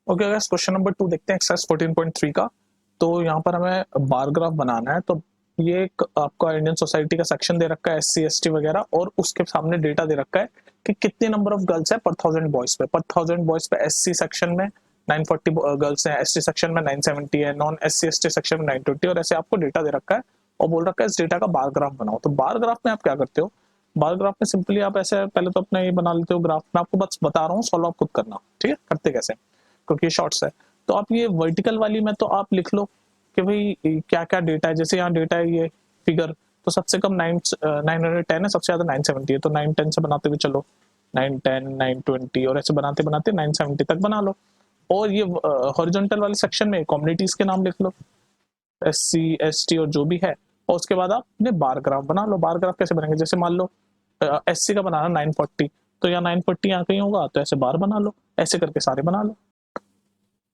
Okay guys, question number 2 देखते हैं exercise 14.3 का। तो यहाँ पर हमें बार ग्राफ बनाना है। तो ये एक आपका इंडियन सोसाइटी का सेक्शन दे रखा है, एससी एसटी वगैरह, और उसके सामने डेटा दे रखा है कि कितने नंबर ऑफ गर्ल्स है पर 1000 बॉयज पे। पर 1000 बॉयज पे एससी सेक्शन में 940 गर्ल्स हैं, एसटी सेक्शन में 970 है, नॉन एससी एसटी सेक्शन में 920, और ऐसे आपको डेटा दे रखा है और बोल रखा है इस डेटा का बार ग्राफ बनाओ। तो बार ग्राफ में आप क्या करते हो? बार ग्राफ में सिंपली आप ऐसे पहले तो अपना ये बना लेते हो ग्राफ। मैं आपको बस बता रहा हूँ, सॉल्व आप खुद करना, ठीक है? करते कैसे, क्योंकि ये शॉर्ट्स है। तो आप ये वर्टिकल वाली में तो आप लिख लो कि भाई क्या क्या डेटा है। जैसे यहाँ डेटा है ये फिगर, तो सबसे कम 910 है, सबसे ज्यादा 970 है। तो 910 से बनाते हुए चलो 910 920 और ऐसे बनाते बनाते 970 तक बना लो। और ये हॉरिजॉन्टल वाले सेक्शन में कम्युनिटीज के नाम लिख लो, एस सी एस टी और जो भी है। और उसके बाद आप अपने बार ग्राफ बना लो। बार ग्राफ कैसे बनेंगे? जैसे मान लो एस सी का बनाना 940, तो यहाँ 940 यहाँ कहीं होगा, तो ऐसे बार बना लो। ऐसे करके सारे बना लो।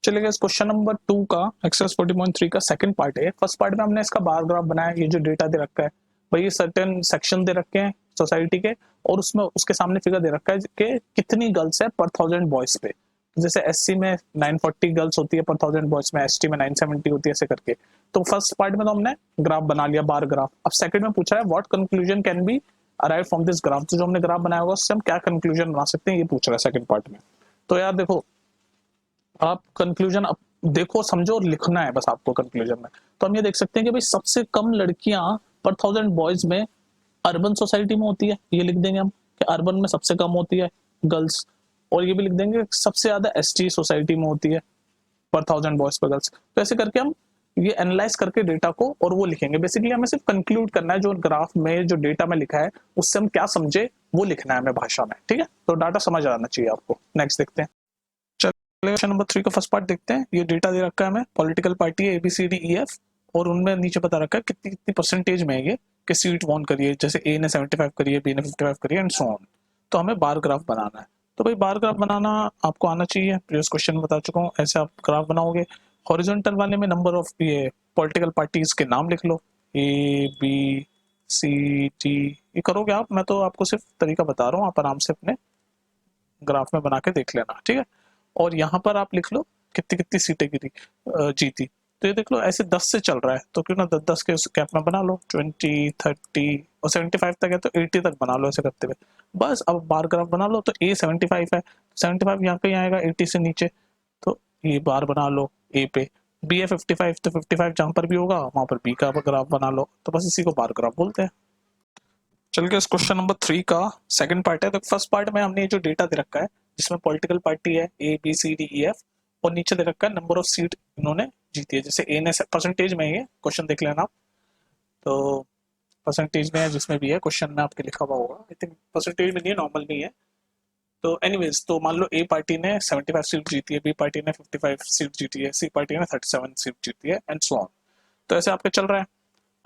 चलिए क्वेश्चन नंबर 2 का एक्सरसाइज 40.3 का सेकंड पार्ट है। फर्स्ट पार्ट में हमने इसका बार ग्राफ बनाया। ये जो डेटा दे रखा है भाई, ये सर्टेन सेक्शन दे रखे हैं सोसाइटी के, और उसमें उसके सामने फिगर दे रखा है कि कितनी गर्ल्स है पर 1000 बॉयज पे। जैसे एससी में 940 गर्ल्स होती है पर 1000 बॉयज में, एसटी में 970 होती है, ऐसे करके। तो फर्स्ट पार्ट में तो हमने ग्राफ बना लिया, बार ग्राफ। अब सेकंड में पूछा है what conclusion can be arrive from this graph. तो जो हमने ग्राफ बनाया होगा उससे हम क्या कंक्लूजन बना सकते हैं, ये पूछ रहा है सेकंड पार्ट में। तो यार देखो, आप कंक्लूजन देखो, समझो और लिखना है बस आपको कंक्लूजन में। तो हम ये देख सकते हैं कि भाई सबसे कम लड़कियां पर 1000 बॉयज में अर्बन सोसाइटी में होती है, ये लिख देंगे हम कि अर्बन में सबसे कम होती है गर्ल्स। और ये भी लिख देंगे सबसे ज्यादा एसटी सोसाइटी में होती है पर 1000 बॉयज पर गर्ल्स। तो ऐसे करके हम ये एनालाइज करके डेटा को और वो लिखेंगे। बेसिकली हमें सिर्फ कंक्लूड करना है, जो ग्राफ में जो डेटा में लिखा है उससे हम क्या समझे वो लिखना है हमें भाषा में, ठीक है? तो डाटा समझ आना चाहिए आपको। नेक्स्ट देखते हैं। क्वेश्चन नंबर 3 का फर्स्ट पार्ट देखते हैं। ये डेटा दे रखा है हमें, पॉलिटिकल पार्टी है ABCDEF, और उनमें नीचे बता रखा है कितनी कितनी परसेंटेज में है ये कि सीट वॉन करिए। जैसे ए ने 75 करी है, बी ने 55 करी है, एंड सो ऑन। तो हमें बार ग्राफ बनाना है। तो भाई बार ग्राफ बनाना आपको आना चाहिए, प्रीवियस क्वेश्चन में बता चुका हूँ। ऐसे आप ग्राफ बनाओगे। हॉरिजॉन्टल वाले में नंबर ऑफ ये पॉलिटिकल पार्टीज के नाम लिख लो, ABCD। ये करोगे आप, मैं तो आपको सिर्फ तरीका बता रहा हूँ, आप आराम से अपने ग्राफ में बना के देख लेना, ठीक है? और यहाँ पर आप लिख लो कितनी कितनी सीटें गिरी जीती। तो ये देख लो ऐसे 10 से चल रहा है, तो क्यों ना 10 10 के उस कैप में बना लो। 20 30 और 75 तक है तो 80 तक बना लो, ऐसे करते हुए। बस अब बार ग्राफ बना लो। तो ए 75 है, 75 यहाँ कहीं आएगा 80 से नीचे, तो ये बार बना लो ए पे। बी है 55, तो 55 जहाँ पर भी होगा वहां पर बी का ग्राफ बना लो। तो बस इसी को बार ग्राफ बोलते हैं। चल के इस क्वेश्चन नंबर 3 का सेकंड पार्ट है। तो फर्स्ट पार्ट में हमने जो डेटा दे रखा है जिसमें पॉलिटिकल पार्टी है ABCDEF, और नीचे दे रखा है नंबर ऑफ सीट इन्होंने जीती है। जैसे ए ने परसेंटेज में, ये क्वेश्चन देख लेना आप। तो परसेंटेज में है, जिसमें भी है क्वेश्चन में आपके लिखा हुआ होगा। आई थिंक परसेंटेज में नहीं है, नॉर्मल में ही है। तो एनीवेज, तो मान लो ए पार्टी ने 75 सीट जीती है, बी पार्टी ने 55 सीट जीती है, सी पार्टी ने 37 सीट जीती है, एंड सो ऑन। तो ऐसे आपके चल रहा है।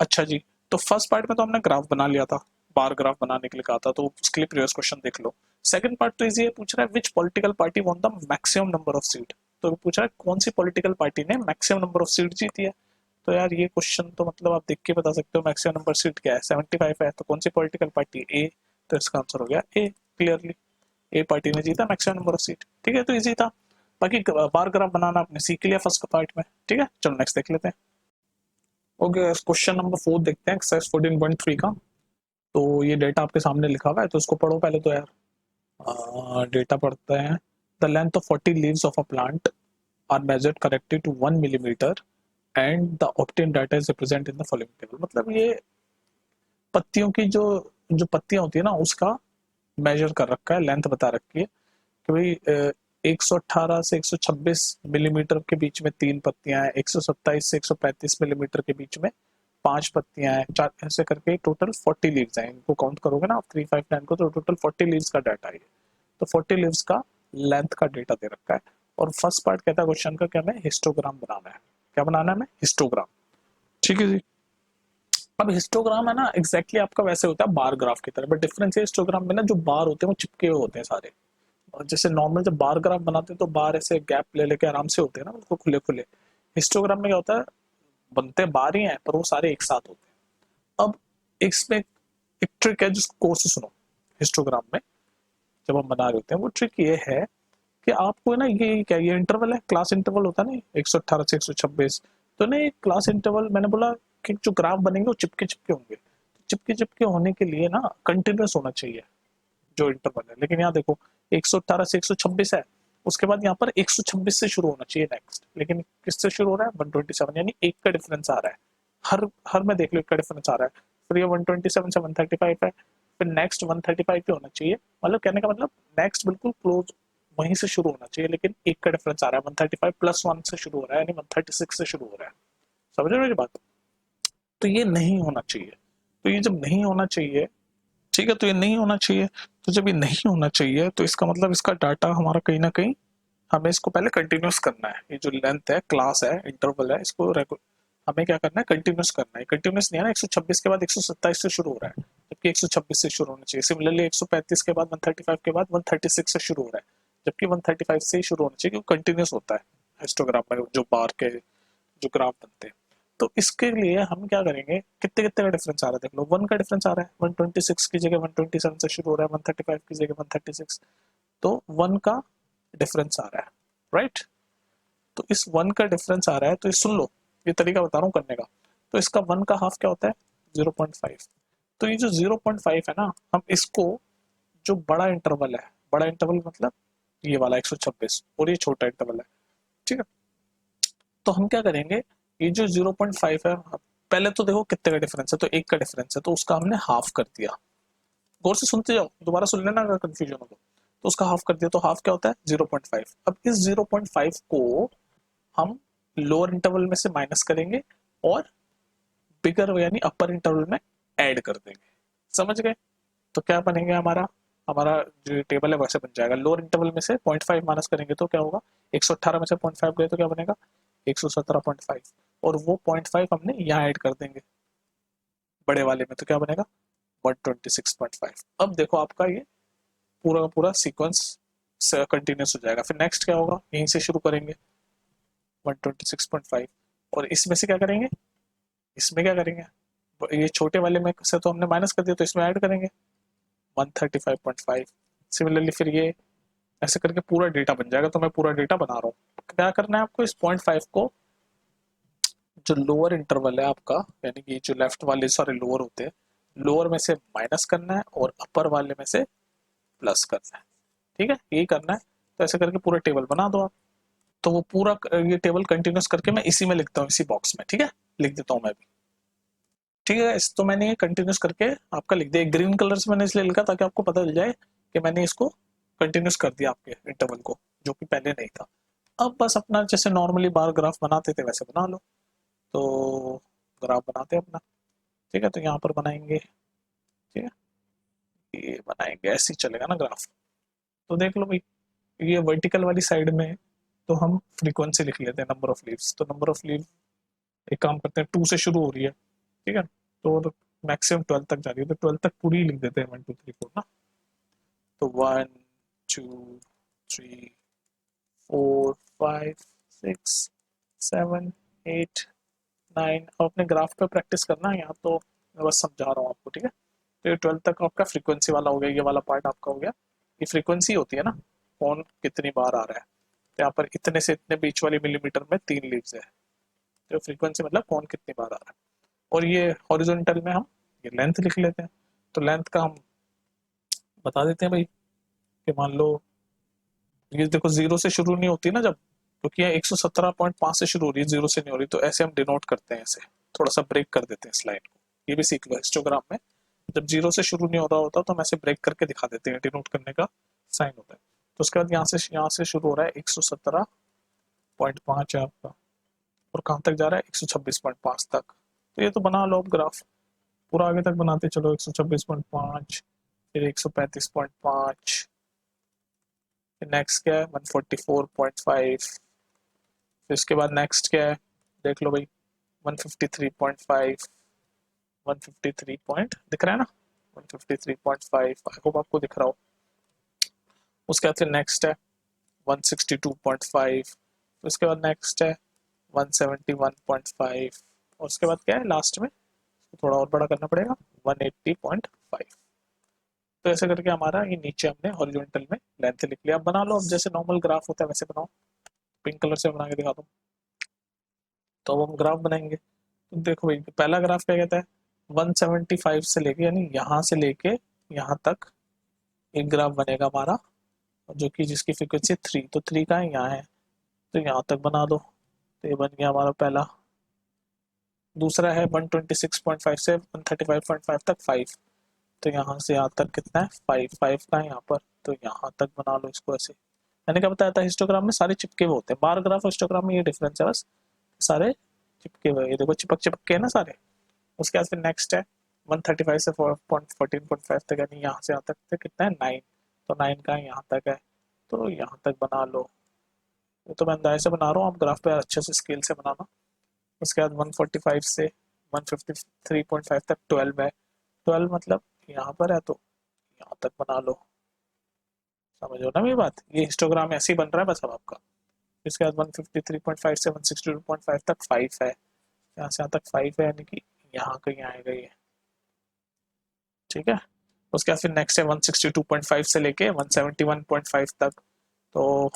अच्छा जी, तो फर्स्ट पार्ट में तो हमने ग्राफ बना लिया था, बार ग्राफ बनाने के लिए कहा था, तो उसके लिए प्रीवियस क्वेश्चन देख लो। सेकंड पार्ट तो इजी है, पूछ रहा है विच political party won the maximum number of seat. तो पूछ रहा है कौन सी पॉलिटिकल पार्टी ने मैक्सिमम नंबर ऑफ सीट जीती है। तो यार ये क्वेश्चन तो मतलब आप देख के बता सकते हो मैक्सिमम नंबर सीट क्या है। 75 है, तो कौन सी पॉलिटिकल पार्टी? ए। तो इसका आंसर हो गया ए, क्लियरली ए पार्टी ने जीता मैक्सिमम नंबर ऑफ सीट, ठीक है? तो इजी था। बाकी बार ग्राफ बनाना आपने सीख लिया फर्स्ट पार्ट में, ठीक है? चलो नेक्स्ट देख लेते हैं। ओके, क्वेश्चन नंबर 4 देखते हैं एक्सरसाइज 14.3 का। तो ये डेटा आपके सामने लिखा हुआ है, तो इसको पढ़ो पहले तो यार। डेटा पढ़ते हैं। The length of 40 leaves of a plant are measured correctly to 1 millimetre and the obtain data is represent in the following table. मतलब ये पत्तियों की जो जो पत्तियां होती है ना, उसका मेजर कर रखा है, लेंथ बता रखी है कि भाई 118 से 126 मिलीमीटर के बीच में 3 पत्तियां हैं, 127 से 135 मिलीमीटर के बीच में 5 पत्तियां हैं, चार, ऐसे करके टोटल 40 लीव्स हैं। इनको काउंट करोगे ना आप 359 को, तो टोटल 40 लीव्स का डाटा है। तो 40 लीव्स का लेंथ का डेटा दे रखा है। और फर्स्ट पार्ट कहता है क्वेश्चन का कि हमें हिस्टोग्राम बनाना है। क्या बनाना है हमें? हिस्टोग्राम, ठीक है जी। अब हिस्टोग्राम है ना, एग्जैक्टली आपका वैसे होता है बार ग्राफ की तरह, बट डिफरेंस है हिस्टोग्राम में ना, जो बार होते हैं वो चिपके हुए होते हैं सारे। और जैसे नॉर्मल जब बार ग्राफ बनाते हैं तो बार ऐसे गैप ले लेके आराम से होते हैं ना, उनको खुले खुले। हिस्टोग्राम में क्या होता है, बनते बार ही हैं पर वो सारे एक साथ होते हैं। अब इसमें एक ट्रिक है जिसको कोर्स सुनो। हिस्टोग्राम में जब हम बना रहे होते हैं, वो ट्रिक ये है कि आपको ना ये क्या, ये इंटरवल है, क्लास इंटरवल होता है ना 118 से 126, तो ना ये क्लास इंटरवल मैंने बोला कि जो ग्राफ बनेंगे वो चिपके चिपके होंगे, चिपके चिपके होने के लिए ना कंटिन्यूस होना चाहिए जो इंटरवल है। लेकिन यहाँ देखो 118 से 126 है, उसके बाद यहाँ पर 126 से शुरू होना चाहिए नेक्स्ट, लेकिन किससे शुरू हो रहा है 127, यानी एक का डिफरेंस आ रहा है, हर में देख लो एक का डिफरेंस आ रहा है। फिर ये 127 से 135 है, फिर नेक्स्ट 135 पे होना चाहिए, मतलब कहने का मतलब नेक्स्ट बिल्कुल क्लोज वहीं से शुरू होना चाहिए, लेकिन एक का डिफरेंस आ रहा है, 135 प्लस 1 से शुरू हो रहा है, यानी 136 से शुरू हो रहा है। समझ रहे हो मेरी बात? तो ये नहीं होना चाहिए। तो ये जब नहीं होना चाहिए, ठीक है, तो ये नहीं होना चाहिए, तो जब ये नहीं होना चाहिए तो इसका मतलब इसका डाटा हमारा कहीं ना कहीं हमें इसको पहले कंटिन्यूस करना है। ये जो लेंथ है, क्लास है, इंटरवल है, इसको हमें क्या करना है, कंटिन्यूस करना है। कंटिन्यूस नहीं है ना, 126 के बाद 127 से शुरू हो रहा है, जबकि 126 से शुरू होना चाहिए। सिमिलरली 135 के बाद 135 के बाद 136 से शुरू हो रहा है, जबकि 135 से ही शुरू होना चाहिए, क्योंकि कंटिन्यूस होता है हिस्टोग्राम में जो बार के जो ग्राफ बनते हैं। तो इसके लिए हम क्या करेंगे, कितने कितने का डिफरेंस आ रहा है देख लो, 1 का डिफरेंस आ रहा है, 126 की जगह 127 से शुरू हो रहा है, 135 की जगह 136, तो 1 का डिफरेंस आ रहा है, राइट। तो इस 1 का डिफरेंस आ रहा है, तो ये सुन लो, ये तरीका बता रहा हूँ करने का। तो इसका 1 का हाफ क्या होता है, 0.5। तो ये जो 0.5 है ना, हम इसको, जो बड़ा इंटरवल है, बड़ा इंटरवल मतलब ये वाला 126, और ये छोटा इंटरवल है, ठीक है, तो हम क्या करेंगे, ये जो 0.5 है, पहले तो देखो कितने का डिफरेंस है, तो एक का डिफरेंस है, तो उसका हमने हाफ कर दिया। गौर से सुनते जाओ, दोबारा सुन लेना अगर कंफ्यूजन हो तो उसका हाफ कर दिया, तो हाफ क्या होता है 0.5। अब इस 0.5 को हम लोअर इंटरवल में से माइनस करेंगे और बिगर यानी अपर इंटरवल में ऐड कर देंगे। समझ गए? तो क्या बनेगा हमारा, हमारा जो टेबल है वैसे बन जाएगा। लोअर इंटरवल में से 0.5 माइनस करेंगे तो क्या होगा, 118 में से 0.5 गए तो क्या बनेगा 117.5, और वो 0.5 हमने यहाँ ऐड कर देंगे बड़े वाले में, तो क्या बनेगा 126.5। अब देखो आपका ये पूरा का पूरा सीक्वेंस कंटिन्यूस हो जाएगा। फिर नेक्स्ट क्या होगा, यहीं से शुरू करेंगे 126.5, और इसमें से क्या करेंगे, इसमें क्या करेंगे, ये छोटे वाले में से तो हमने माइनस कर दिया, तो इसमें ऐड करेंगे 135.5। सिमिलरली फिर ये ऐसे करके पूरा डेटा बन जाएगा। तो मैं पूरा डेटा बना रहा हूँ। क्या करना है आपको, इस 0.5 को जो लोअर इंटरवल है आपका, यानी कि जो लेफ्ट वाले सारे लोअर होते हैं, लोअर में से माइनस करना है और अपर वाले में से प्लस करना है। ठीक है, यही करना है। तो ऐसे करके पूरा टेबल बना दो आप। तो वो पूरा ये टेबल कंटिन्यूस करके मैं इसी में लिखता हूँ, इसी बॉक्स में। ठीक है, लिख देता हूँ मैं भी। ठीक है, इस तो मैंने ये कंटिन्यूस करके आपका लिख दिया। ग्रीन कलर से मैंने इसलिए लिखा ताकि आपको पता चल जाए कि मैंने इसको कंटिन्यूस कर दिया आपके इंटरवल को, जो कि पहले नहीं था। अब बस अपना जैसे नॉर्मली बार ग्राफ बनाते थे वैसे बना लो। तो ग्राफ बनाते हैं अपना। ठीक है, तो यहाँ पर बनाएंगे। ठीक है, ये बनाएंगे, ऐसे ही चलेगा ना ग्राफ। तो देख लो भाई, ये वर्टिकल वाली साइड में तो हम फ्रीक्वेंसी लिख लेते हैं, नंबर ऑफ लीव्स। तो नंबर ऑफ लीव एक काम करते हैं, 2 से शुरू हो रही है, ठीक है, तो मैक्सिमम 12 तक जा रही है, तो 12 तक पूरी लिख देते हैं, 1 2 3 4 ना। तो 1 2 3 4 5 6 7 8 9। अब अपने ग्राफ पे प्रैक्टिस करना है, यहाँ तो मैं बस समझा रहा हूँ आपको। ठीक है, तो ये 12 तक आपका फ्रीक्वेंसी वाला हो गया, ये वाला पार्ट आपका हो गया। ये फ्रीक्वेंसी होती है ना, कौन कितनी बार आ रहा है। तो यहाँ पर इतने से इतने बीच वाली मिलीमीटर में 3 लीव्स है, तो फ्रीक्वेंसी मतलब कौन कितनी बार आ रहा है। और ये हॉरिजॉन्टल में हम ये लेंथ लिख लेते हैं। तो लेंथ का हम बता देते हैं भाई, कि मान लो ये देखो 0 से शुरू नहीं होती ना जब, क्योंकि ये 117.5 से शुरू हो रही है, 0 से नहीं हो रही, तो ऐसे हम डिनोट करते हैं, ऐसे थोड़ा सा ब्रेक कर देते हैं इस लाइन को। ये भी सीख लो हिस्टोग्राम में, जब 0 से शुरू नहीं हो रहा होता तो हम ऐसे ब्रेक करके दिखा देते हैं, डिनोट करने का साइन होता है। तो उसके बाद यहाँ से शुरू हो रहा है 117.5 है आपका, और कहाँ तक जा रहा है 126.5 तक। तो ये तो बना लो अब ग्राफ, पूरा आगे तक बनाते चलो, 126.5, फिर 135.5, नेक्स्ट क्या है 144.5, फिर उसके बाद नेक्स्ट क्या है देख लो भाई 153.5, 153 पॉइंट दिख रहा है ना, 153.5, आई होप आपको दिख रहा हो। उसके बाद फिर नेक्स्ट है 162.5, उसके बाद नेक्स्ट है 171.5, और उसके बाद क्या है लास्ट में, थोड़ा और बड़ा करना पड़ेगा 180.5। तो ऐसे करके हमारा ये नीचे हमने हॉरिजॉन्टल में लेंथ लिख लिया। अब बना लो, अब जैसे नॉर्मल ग्राफ होता है वैसे बनाओ। पिंक कलर से बना के दिखा दो। तो अब हम ग्राफ बनाएंगे। तो देखो भाई, पहला ग्राफ क्या कहता है, 175 से लेके, यानी यहाँ से लेके यहाँ तक एक ग्राफ बनेगा हमारा, जो कि जिसकी फ्रीक्वेंसी 3, तो 3 का है, यहाँ है, तो यहाँ तक बना दो। तो ये बन गया हमारा पहला। दूसरा है 126.5 से 135.5 तक 5, तो यहाँ से यहाँ तक कितना है, 5, 5 का है यहाँ पर, तो यहाँ तक बना लो इसको ऐसे। मैंने क्या बताया था, हिस्टोग्राम में सारे चिपके हुए होते हैं, बार ग्राफ और हिस्टोग्राम में ये डिफरेंस है बस, सारे चिपके हुए, ये देखो चिपक चिपक के है ना सारे। उसके बाद फिर नेक्स्ट है 135 से 14.5 तक, यानी यहाँ से यहाँ तक कितना है, 9, तो 9 का यहाँ तक है, तो यहाँ तक बना लो। ये तो मैं अंदाजे से बना रहा हूँ, आप ग्राफ पे अच्छे से स्केल से बनाना। उसके बाद 145 से 153.5 तक 12 है, 12 मतलब यहाँ पर है, तो यहाँ तक बना लो। समझ लो ना मेरी बात, ये हिस्टोग्राम ऐसे ही बन रहा है बस अब आपका। इसके बाद 153.5 से 162.5 तक 5 है, यहाँ से यहाँ तक 5 है, यानी कि यहाँ कहीं आएगा ये, ठीक है। उसके बाद फिर नेक्स्ट है 162.5 से लेके 171.5 तक, तो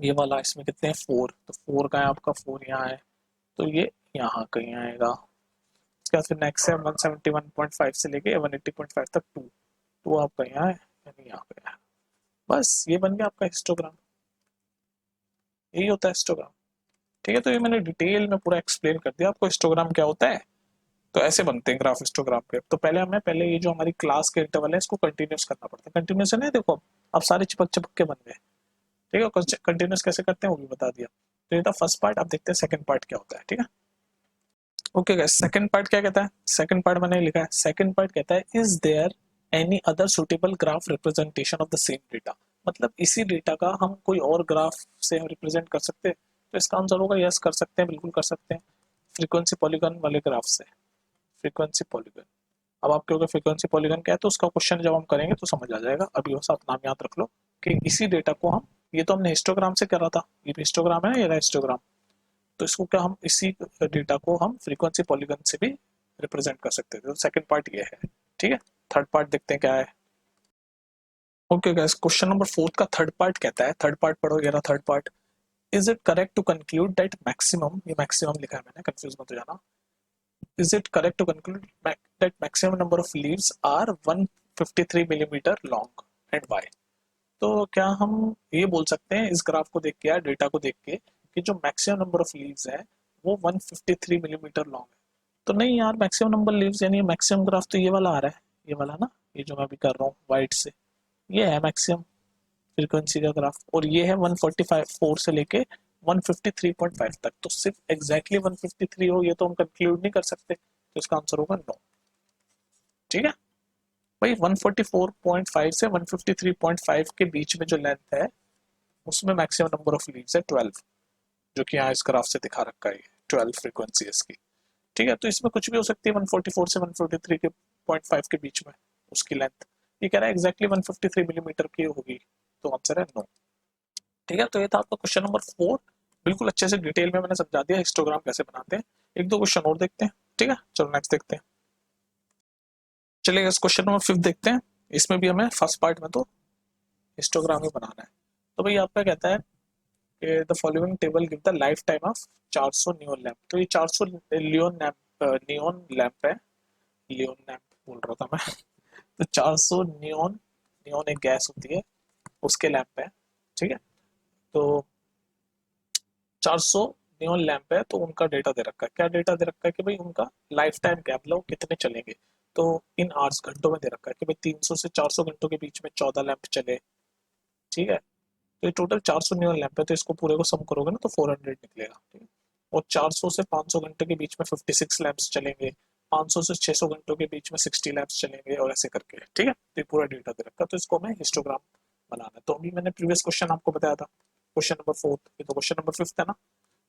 ये वाला इसमें कितने हैं, 4, तो 4 का है आपका, 4 यहाँ है, तो ये यहाँ कहीं आएगा। उसके बाद फिर नेक्स्ट है 171.5 से लेके 180.5 तक 2, 2 आपका यहाँ है, यानी यहाँ पे है। बस ये बन गया आपका हिस्टोग्राम, यही होता है हिस्टोग्राम, ठीक है। तो ये मैंने डिटेल में पूरा एक्सप्लेन कर दिया आपको हिस्टोग्राम क्या होता है। तो ऐसे बनते हैं ग्राफ हिस्टोग्राम के। तो पहले ये जो हमारी क्लास के इंटरवल है इसको कंटिन्यूस करना पड़ता है। कंटिन्यूस है ना, देखो अब सारे चिपक चिपक के बन गए, ठीक है। कंटिन्यूस कैसे करते हैं वो भी बता दिया। तो ये था फर्स्ट पार्ट। अब देखते हैं सेकंड पार्ट क्या होता है, ठीक है। ओके गाइस, सेकंड पार्ट क्या कहता है, सेकंड पार्ट मैंने लिखा है, सेकंड पार्ट कहता है is there any other suitable graph representation of the same data, मतलब इसी डेटा का हम कोई और ग्राफ से हम रिप्रेजेंट कर सकते हैं। तो इसका आंसर होगा यस, कर सकते हैं, बिल्कुल कर सकते हैं, फ्रीक्वेंसी पॉलीगॉन वाले ग्राफ से। फ्रीक्वेंसी पॉलीगॉन, अब आप कहोगे फ्रीक्वेंसी पॉलीगॉन क्या है, तो उसका क्वेश्चन जब हम करेंगे तो समझ आ जाएगा। अभी बस आप नाम याद रख लो कि इसी डेटा को हम, ये तो हमने हिस्टोग्राम से करा था, ये भी हिस्टोग्राम है ना, ये रहा हिस्टोग्राम, तो इसको क्या हम इसी डेटा को हम फ्रीक्वेंसी पॉलीगॉन से भी रिप्रेजेंट कर सकते थे। तो सेकंड पार्ट ये है, ठीक है। थर्ड पार्ट देखते हैं क्या है। ओके गाइस, क्वेश्चन नंबर 4 का थर्ड पार्ट कहता है, थर्ड पार्ट पढ़ो, ये रहा third part. Is it correct to conclude that maximum, ये मैक्सिमम लिखा है मैंने, कंफ्यूज मत हो जाना। Is it correct to conclude that maximum number of leaves are 153 millimetre long and why. तो क्या हम ये बोल सकते हैं इस ग्राफ को देख के या डेटा को देख के कि जो मैक्सिमम नंबर ऑफ लीव्स है वो 153 मिलीमीटर लॉन्ग है? तो नहीं यार, मैक्सिमम नंबर लीव्स यानी मैक्सिमम ग्राफ तो ये वाला आ रहा है, ये वाला ना, ये जो मैं अभी कर रहा हूँ वाइट से, ये है मैक्सिमम फ्रीक्वेंसी का ग्राफ, और ये है 145 से लेके 153.5 तक। तो सिर्फ एग्जैक्टली 153 हो ये तो हम कंक्लूड नहीं कर सकते, तो इसका आंसर होगा नो, ठीक है भाई। 144.5 से 153.5 के बीच में जो लेंथ है उसमें मैक्सिमम नंबर ऑफ लीव्स है 12, जो कि यहाँ इस ग्राफ से दिखा रखा है, 12 फ्रीक्वेंसी है इसकी, ठीक है। तो इसमें कुछ भी हो सकती है 144 से 143 के 0.5 के बीच में उसकी लेंथ, ये कह रहा है एग्जैक्टली 153 मिलीमीटर की होगी, तो आंसर है नो, ठीक है। तो ये था आपका क्वेश्चन नंबर 4, बिल्कुल अच्छे से डिटेल में मैंने समझा दिया हिस्टोग्राम कैसे बनाते हैं। एक दो क्वेश्चन और देखते हैं, ठीक है, चलो नेक्स्ट देखते हैं। चलिए इस क्वेश्चन नंबर 5 देखते हैं। इसमें भी हमें फर्स्ट पार्ट में तो हिस्टोग्राम ही बनाना है। तो भाई आपका कहता है the following table give the life time of 400 neon lamp. तो ये 400 लियोन लैंप, नियोन लैंप है, लियोन लैंप बोल रहा था मैं तो 400 नियोन, नियोन एक गैस होती है, उसके लैंप है, ठीक है। तो 400 नियोन लैंप है, तो उनका डेटा दे रखा है। क्या डेटा दे रखा है कि भाई उनका लाइफ टाइम क्या, मतलब कितने चलेंगे। तो इन आवर्स, घंटों में दे रखा है कि भाई 300 से 400 घंटों के बीच में 14 लैंप चले, ठीक है। तो ये टोटल 400 नियोन लैंप है, तो इसको पूरे को सम करोगे ना तो 400 निकलेगा, ठीक है। और 400 से 500 घंटे के बीच में 56 लैंप्स चलेंगे, 500 से 600 घंटों के बीच में 60 लैंप्स चलेंगे, और ऐसे करके, ठीक है। तो ये पूरा डेटा दे रखा है, तो इसको हमें हिस्टोग्राम बनाना है। तो अभी मैंने प्रीवियस क्वेश्चन आपको बताया था, क्वेश्चन नंबर 4, ये तो क्वेश्चन नंबर 5 है ना।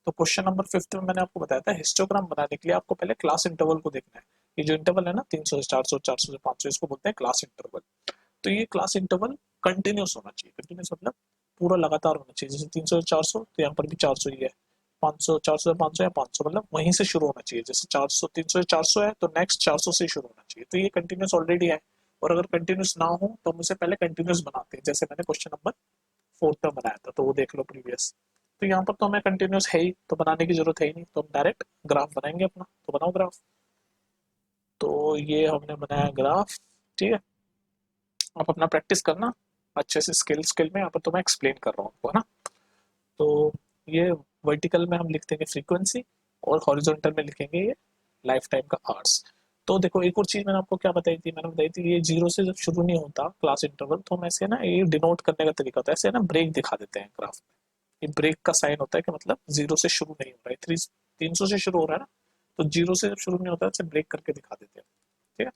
तो क्वेश्चन नंबर 5 में मैंने आपको बताया था हिस्टोग्राम बनाने के लिए आपको पहले क्लास इंटरवल को देखना है। ये जो इंटरवल है ना 300 से 400, 400 से 500, इसको बोलते हैं क्लास इंटरवल। तो ये क्लास इंटरवल कंटिन्यूस होना चाहिए, कंटिन्यूस मतलब पूरा लगातार होना चाहिए। जैसे 300 से 400, तो यहाँ पर भी 400 ही है, 500, 400 से 500 या 500, मतलब वहीं से शुरू होना चाहिए। जैसे 400, 300 से 400 है तो नेक्स्ट 400 से शुरू होना चाहिए, तो ये कंटिन्यूस ऑलरेडी है, और अगर कंटिन्यूस ना हो तो हम उसे पहले कंटिन्यूस बनाते हैं, जैसे मैंने क्वेश्चन नंबर 4 में बनाया था, तो वो देख लो प्रीवियस। तो यहाँ पर तो हमें कंटिन्यूस है ही, तो बनाने की जरूरत है ही नहीं, तो हम डायरेक्ट ग्राफ बनाएंगे अपना। तो बनाओ ग्राफ। तो ये हमने बनाया ग्राफ, ठीक है। आप अपना प्रैक्टिस करना अच्छे से, स्किल स्किल में। यहाँ पर तो मैं एक्सप्लेन कर रहा हूँ आपको, है ना। तो ये वर्टिकल में हम लिख देंगे फ्रीक्वेंसी, और हॉरिजॉन्टल में लिखेंगे ये लाइफ टाइम का आवर्स। तो देखो एक और चीज मैंने आपको क्या बताई थी, मैंने बताई थी ये जीरो से जब शुरू नहीं होता क्लास इंटरवल, तो हम ऐसे ना ये डिनोट करने का तरीका होता है, ऐसे ना ब्रेक दिखा देते हैं ग्राफ में। ये ब्रेक का साइन होता है कि मतलब जीरो से शुरू नहीं हो रहा है, 300 से शुरू हो रहा है ना, तो जीरो से जब शुरू नहीं होता है उसे ब्रेक करके दिखा देते हैं, ठीक है।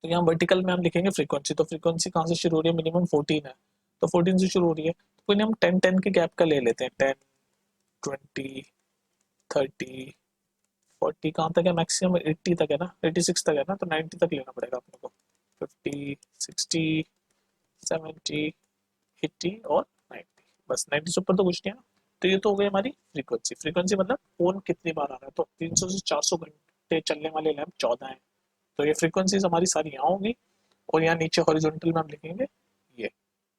तो यहाँ वर्टिकल में हम लिखेंगे फ्रीक्वेंसी, तो फ्रीक्वेंसी कहाँ से शुरू हो रही है, मिनिमम 14 है, तो 14 से शुरू हो रही है, तो कोई नहीं हम 10 के गैप का ले लेते हैं, 10, 20, 30, 40, कहाँ तक है मैक्सिमम, 80 तक है ना, 86 तक है ना, तो 90 तक लेना पड़ेगा अपने को। 50, 60, 70, 80 और 90, बस 90 से ऊपर तो कुछ नहीं है ना। तो ये तो हो गई हमारी फ्रीक्वेंसी। फ्रीक्वेंसी मतलब फोन कितनी बार आ रहा है, तो 300 से 400 घंटे चलने वाले लैंप 14 है, तो ये फ्रीक्वेंसीज हमारी सारी यहाँ होगी। और यहाँ नीचे हॉरिजॉन्टल में हम लिखेंगे ये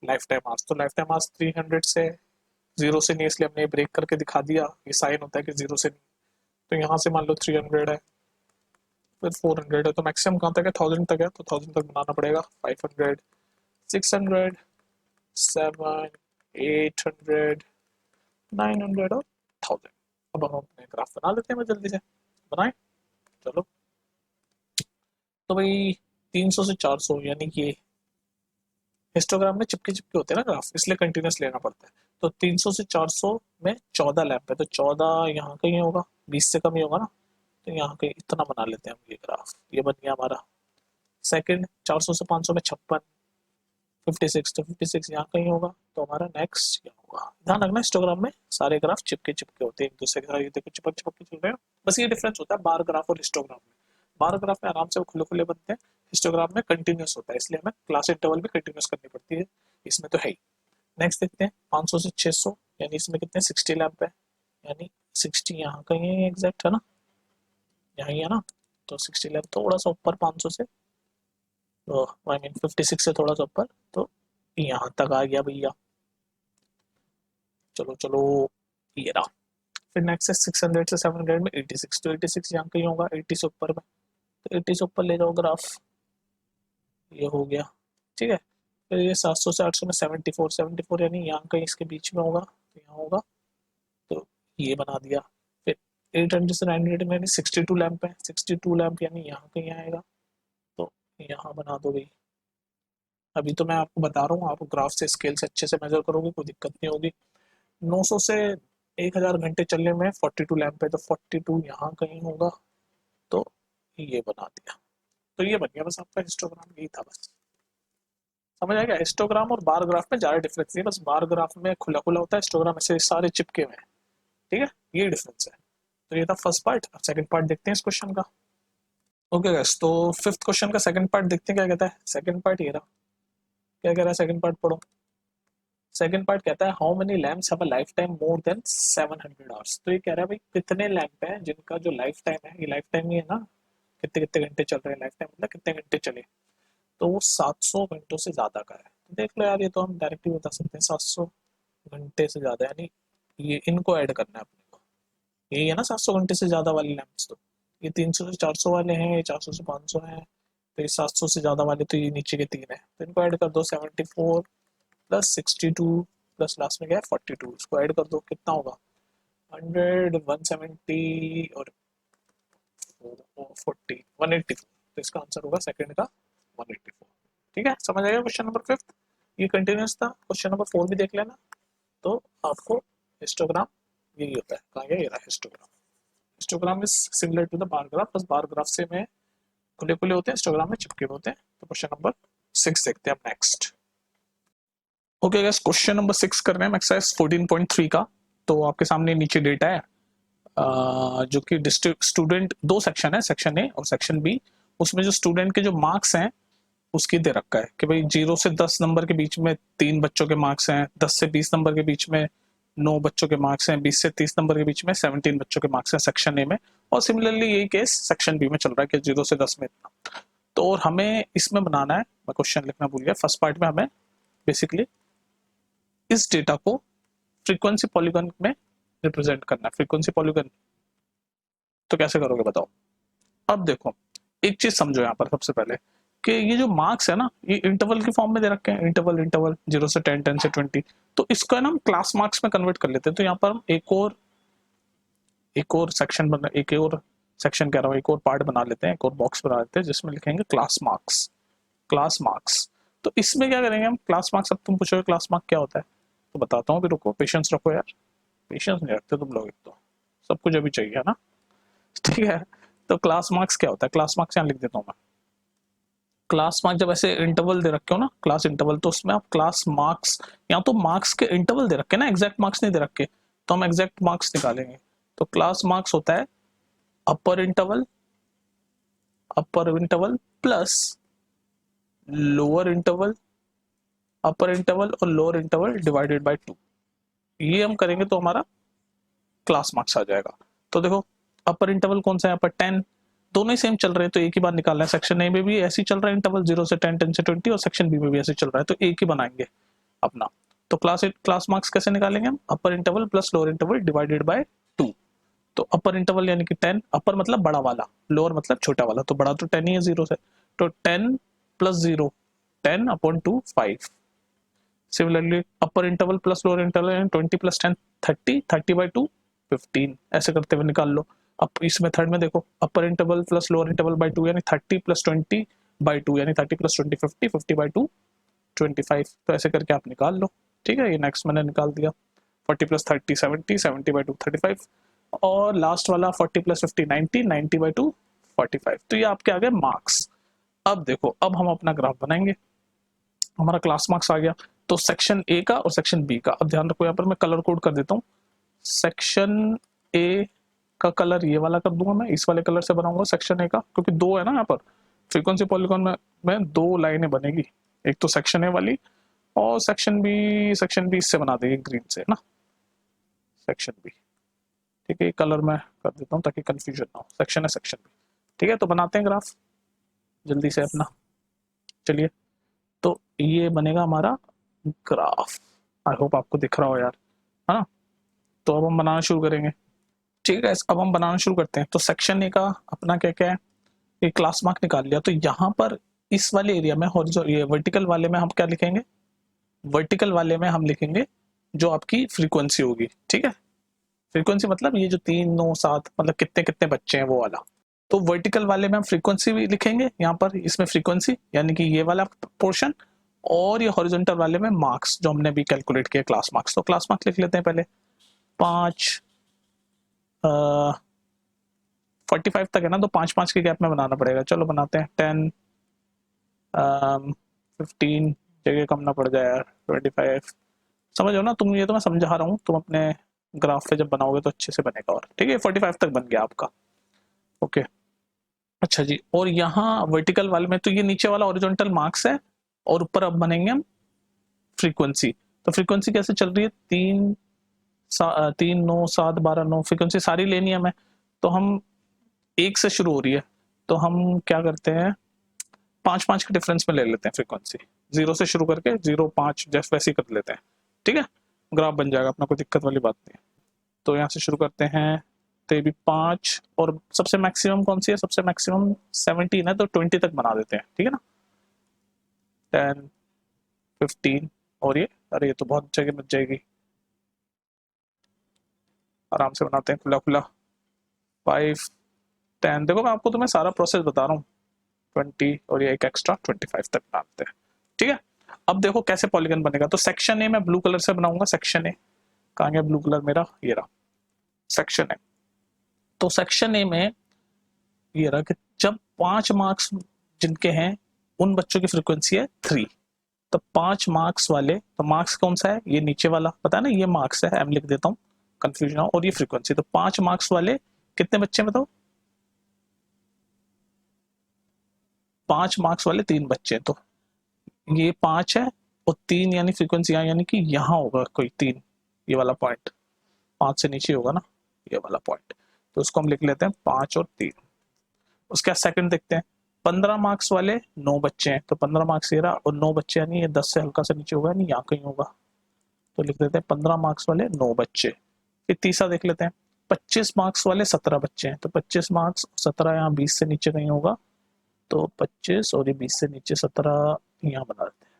लाइफ टाइम आवर्स। तो लाइफ टाइम आवर्स 300 से, जीरो से नहीं, इसलिए हमने ब्रेक करके दिखा दिया, ये साइन होता है कि जीरो से नहीं। तो यहाँ से मान लो 300 है, फिर 400 है, तो मैक्सिमम कहाँ तक है, 1000 तक है, तो 1000 तक बनाना पड़ेगा। 500, 600, 7, 800, 900 और 1000। अब हम अपने ग्राफ बना लेते हैं, मैं जल्दी से बनाए। चलो, तो भाई 300 से 400 यानी कि हिस्टोग्राम में चिपके चिपके होते हैं ना ग्राफ, इसलिए कंटिन्यूस लेना पड़ता है। तो 300 से 400 में 14 लैंप है, तो 14 यहाँ कहीं होगा, 20 से कम ही होगा ना, तो यहाँ कहीं इतना बना लेते हैं हम ये ग्राफ। ये बन गया हमारा सेकंड। 400 से 500 में 56, 56, तो 56 यहाँ कहीं होगा, तो हमारा नेक्स्ट यहाँ होगा। ध्यान रखना हिस्टोग्राम में सारे ग्राफ चिपके चिपके होते हैं एक दूसरे के साथ, ये देखो चिपक चिपक के चल रहे हैं। बस ये डिफरेंस होता है बार ग्राफ और हिस्टोग्राम में। बार ग्राफ में आराम से वो खुले खुले बनते हैं, हिस्टोग्राम में कंटिन्यूस होता है, इसलिए हमें क्लास इंटरवल भी कंटिन्यूस करनी पड़ती है, इसमें तो है ही। नेक्स्ट देखते हैं 500 से 600, यानी इसमें कितने 60 लैंप है, यानी 60 यहाँ कहीं है, एग्जैक्ट है ना, यहाँ ही है ना। तो 60 लैंप थोड़ा सा ऊपर 500 से, तो आई मीन 56 से थोड़ा सा ऊपर, तो यहाँ तक आ गया भैया। चलो चलो, ये रहा। फिर नेक्स्ट है 600 से 700 में 86, तो 86 यहाँ कहीं होगा, 80 से ऊपर में, तो 80 से ऊपर ले जाओ ग्राफ, ये हो गया, ठीक है। फिर ये 700 से 800 में 74, 74 यानी यहाँ कहीं इसके बीच में होगा, तो यहाँ होगा, तो ये बना दिया। फिर 800 से 900 में 62 लैंप है, 62 लैंप यानी यहाँ कहीं आएगा, तो यहाँ बना दो भाई। अभी तो मैं आपको बता रहा हूँ, आप ग्राफ से स्केल से अच्छे से मेजर करोगे, कोई दिक्कत नहीं होगी। 900 से 1000 घंटे चलने में 42 लैंप है, तो 42 यहाँ कहीं होगा, तो ये बना दिया। तो ये बन गया बस आपका हिस्टोग्राम, यही था बस। समझ आएगा, हिस्टोग्राम और बार ग्राफ में ज्यादा डिफरेंस नहीं है, बस बार ग्राफ में खुला खुला होता है, हिस्टोग्राम ऐसे सारे चिपके हुए हैं, ठीक है, ये डिफरेंस है। तो ये था फर्स्ट पार्ट। अब सेकंड पार्ट देखते हैं इस क्वेश्चन का। ओके गाइस, तो फिफ्थ क्वेश्चन का सेकंड पार्ट देखते हैं क्या कहता है। सेकंड पार्ट ये रहा, क्या कह रहा है सेकंड पार्ट, पढ़ो। सेकंड पार्ट कहता है how many lamps have a life time more than 700 hours. तो ये कह रहा है भाई कितने लैंप हैं जिनका जो लाइफ टाइम है, ये लाइफ टाइम ही है ना, कितने कितने घंटे चल रहे हैं, लाइफ टाइम मतलब कितने घंटे चले, तो वो 700 घंटों से ज्यादा का है। तो देख लो यार, ये तो हम डायरेक्टली बता सकते हैं 700 घंटे से ज्यादा, यानी ये इनको ऐड करना है अपने को, यही है ना 700 घंटे से ज्यादा वाले लैंप्स। तो ये 300 से 400 वाले हैं, ये 400 से 500 हैं, तो ये 700 से ज्यादा वाले तो ये नीचे के तीन है, तो इनको ऐड कर दो। 74 प्लस 62 प्लस लास्ट में क्या है 42, इसको ऐड कर दो, कितना होगा 100, 170 और 40, 184। तो इसका आंसर होगा सेकंड का 184। ठीक है, समझ आएगा क्वेश्चन नंबर फिफ्थ। ये कंटिन्यूस था। क्वेश्चन नंबर 4 भी देख लेना। तो आपको हिस्टोग्राम यही होता है, कहा गया ये रहा histogram. Histogram is similar to the bar graph, बस बार ग्राफ से में खुले खुले होते हैं, हिस्टोग्राम में चिपके हुए होते हैं। तो क्वेश्चन नंबर 6 देखते हैं अब next. Okay guys, question number 6 कर रहे हैं एक्सरसाइज 14.3 का। तो आपके सामने नीचे डेटा है, जो कि डिस्ट्रिक्ट स्टूडेंट, दो सेक्शन है, सेक्शन ए और सेक्शन बी। उसमें जो स्टूडेंट के जो मार्क्स हैं उसकी दे रखा है कि भाई 0 से 10 नंबर के बीच में 3 बच्चों के मार्क्स हैं, 10 से 20 नंबर के बीच में 9 बच्चों के मार्क्स हैं, 20 से 30 नंबर के बीच में 17 बच्चों के मार्क्स हैं सेक्शन ए में। और सिमिलरली यही केस सेक्शन बी में चल रहा है कि 0 से 10 में इतना। तो और हमें इसमें बनाना है, मैं क्वेश्चन लिखना भूल गया, फर्स्ट पार्ट में हमें बेसिकली इस डेटा को फ्रीक्वेंसी पॉलीगन में रिप्रेजेंट करना है, फ्रीक्वेंसी पॉलीगन। तो कैसे करोगे बताओ। अब देखो एक चीज समझो यहाँ पर सबसे पहले कि ये जो मार्क्स है ना, ये इंटरवल की फॉर्म में दे रखे हैं, इंटरवल इंटरवल 0 से 10, 10 से 20। तो इसको है ना हम क्लास मार्क्स में कन्वर्ट कर लेते हैं। तो यहाँ पर हम एक और सेक्शन बना, एक और सेक्शन कह रहा हूँ, एक और पार्ट बना लेते हैं, एक और बॉक्स बना लेते हैं जिसमें लिखेंगे क्लास मार्क्स। क्लास मार्क्स, तो इसमें क्या करेंगे हम, क्लास मार्क्स। अब तुम पूछोगे क्लास मार्क क्या होता है, तो बताता हूँ, भी रुको, पेशेंस रखो यार, पेशेंस नहीं रखते तुम लोग, एक तो सब कुछ अभी चाहिए ना, ठीक है। तो क्लास मार्क्स क्या होता है, क्लास मार्क्स यहाँ लिख देता हूँ मैं। क्लास मार्क्स जब ऐसे इंटरवल दे रखे हो ना, क्लास इंटरवल, तो उसमें आप क्लास मार्क्स, यहाँ तो मार्क्स के इंटरवल दे रखे ना, एग्जैक्ट मार्क्स नहीं दे रखे, तो हम एग्जैक्ट मार्क्स निकालेंगे। तो क्लास मार्क्स होता है अपर इंटरवल, प्लस लोअर इंटरवल, अपर इंटरवल और लोअर इंटरवल डिवाइडेड बाय 2। ये हम करेंगे तो हमारा क्लास मार्क्स आ जाएगा। तो देखो अपर इंटरवल कौन सा है, यहाँ पर 10, दोनों ही सेम चल रहे हैं तो एक ही बार निकालना है। सेक्शन ए में भी ऐसे ही चल रहा है इंटरवल 0 से 10, 10 से 20, और सेक्शन बी में भी ऐसे चल रहा है, तो एक ही बनाएंगे अपना। तो क्लास मार्क्स कैसे निकालेंगे हम, upper interval plus lower interval divided by 2। तो अपर इंटरवल यानी कि 10, अपर मतलब बड़ा वाला, लोअर मतलब छोटा वाला, तो बड़ा तो 10 ही है 0 से, तो 10 plus 0, 10 upon 2, 5। Similarly upper interval plus lower interval 20 plus 10, 30, 30 by 2, 15। ऐसे करते हुए निकाल लो। अब इस मेथड में देखो, upper interval plus lower interval by 2 यानी 30 प्लस 20 बाई 2 यानी 30 प्लस 20, 50, 50 बाई 2, 25। तो ऐसे करके आप निकाल लो, ठीक है। ये नेक्स्ट मैंने निकाल दिया, 40 प्लस 30 70, 70 बाई 2 35, और लास्ट वाला 40 प्लस 50 90, 90 बाई 2 45। तो ये आपके आ गए मार्क्स। अब देखो, अब हम अपना ग्राफ बनाएंगे, हमारा क्लास मार्क्स आ गया। तो सेक्शन ए का और सेक्शन बी का, अब ध्यान रखो यहाँ पर मैं कलर कोड कर देता हूँ। सेक्शन ए का कलर ये वाला कर दूंगा मैं, इस वाले कलर से बनाऊंगा सेक्शन ए का, क्योंकि दो है ना यहाँ पर फ्रीक्वेंसी पॉलीगॉन में दो लाइनें बनेगी, एक तो सेक्शन ए वाली और सेक्शन बी इससे बना देंगे ग्रीन से, है ना, सेक्शन बी। ठीक है, कलर मैं कर देता हूँ ताकि कंफ्यूजन ना हो, सेक्शन है सेक्शन बी। ठीक है, तो बनाते हैं ग्राफ जल्दी से अपना, चलिए। तो ये बनेगा हमारा ग्राफ, आई होप आपको दिख रहा हो यार, है ना। तो अब हम बनाना शुरू करेंगे, ठीक है। अब हम बनाना शुरू करते हैं। तो सेक्शन ए का अपना क्या क्या है, ये क्लास मार्क निकाल लिया। तो यहाँ पर इस वाले एरिया में ये वर्टिकल वाले में हम क्या लिखेंगे, वर्टिकल वाले में हम लिखेंगे जो आपकी फ्रीक्वेंसी होगी, ठीक है। फ्रीक्वेंसी मतलब ये जो 3, 9, 7 मतलब कितने कितने बच्चे हैं वो वाला। तो वर्टिकल वाले में हम फ्रीक्वेंसी भी लिखेंगे, यहाँ पर इसमें फ्रीक्वेंसी यानी कि ये वाला पोर्शन, और ये हॉरिजॉन्टल वाले में मार्क्स जो हमने भी कैलकुलेट किया क्लास मार्क्स। तो क्लास मार्क्स लिख लेते हैं पहले, 5 45 तक है ना, तो 5-5 के गैप में बनाना पड़ेगा। चलो बनाते हैं, 10 15 जगह कम ना पड़ जाए यार, 25। समझ हो ना तुम, ये तो मैं समझा रहा हूँ, तुम अपने ग्राफ पे जब बनाओगे तो अच्छे से बनेगा। और ठीक है, 45 तक बन गया आपका, ओके। अच्छा जी, और यहाँ वर्टिकल वाले में तो ये नीचे वाला हॉरिजॉन्टल मार्क्स है, और ऊपर अब बनेंगे हम फ्रीक्वेंसी। तो फ्रीक्वेंसी कैसे चल रही है, 3 9 7 12 9, फ्रीक्वेंसी सारी लेनी है हमें। तो हम एक से शुरू हो रही है, तो हम क्या करते हैं, 5-5 के डिफरेंस में ले लेते हैं फ्रीक्वेंसी, 0 से शुरू करके 0 5 जैसे वैसे ही कर लेते हैं, ठीक है। ग्राफ बन जाएगा अपना, कोई दिक्कत वाली बात नहीं है। तो यहाँ से शुरू करते हैं, तो ये भी 5, और सबसे मैक्सिमम कौन सी है, सबसे मैक्सिमम 17 है, तो 20 तक बना देते हैं, ठीक है ना। 10 15, और ये, अरे ये तो बहुत जगह बच जाएगी, आराम से बनाते हैं, खुला खुला। 5 10, देखो मैं आपको तुम्हें सारा प्रोसेस बता रहा हूँ, 20 और ये एक एक्स्ट्रा 25 तक बनाते हैं, ठीक है। अब देखो कैसे पॉलीगन बनेगा। तो सेक्शन ए मैं ब्लू कलर से बनाऊंगा, सेक्शन ए कहाँ गया ब्लू कलर मेरा, ये रहा सेक्शन ए। तो सेक्शन ए में ये रहा कि जब 5 मार्क्स जिनके हैं उन बच्चों की फ्रीक्वेंसी है 3, तो 5 मार्क्स वाले, तो मार्क्स कौन सा है, ये नीचे वाला पता है ना, ये मार्क्स है, एम लिख देता हूँ कंफ्यूजन हो, और ये फ्रीक्वेंसी। तो 5 मार्क्स वाले कितने बच्चे बताओ, 5 मार्क्स वाले 3 बच्चे, तो ये 5 है और 3 यानी फ्रीक्वेंसी यहाँ, यानी कि यहाँ होगा कोई 3, ये वाला पॉइंट 5 से नीचे होगा ना, ये वाला पॉइंट। तो उसको हम लिख लेते हैं 5 और 3। उसके बाद सेकंड देखते हैं, 15 मार्क्स वाले 9 बच्चे हैं, तो 15 मार्क्स ये रहा, और 9 बच्चे यानी ये 10 से हल्का सा नीचे होगा, नहीं यहाँ कहीं होगा, तो लिख देते हैं 15 मार्क्स वाले 9 बच्चे। फिर तीसरा देख लेते हैं, 25 मार्क्स वाले 17 बच्चे हैं, तो 25 मार्क्स 17 यहाँ 20 से नीचे कहीं होगा, तो 25 और ये 20 से नीचे 17 यहाँ बना देते हैं,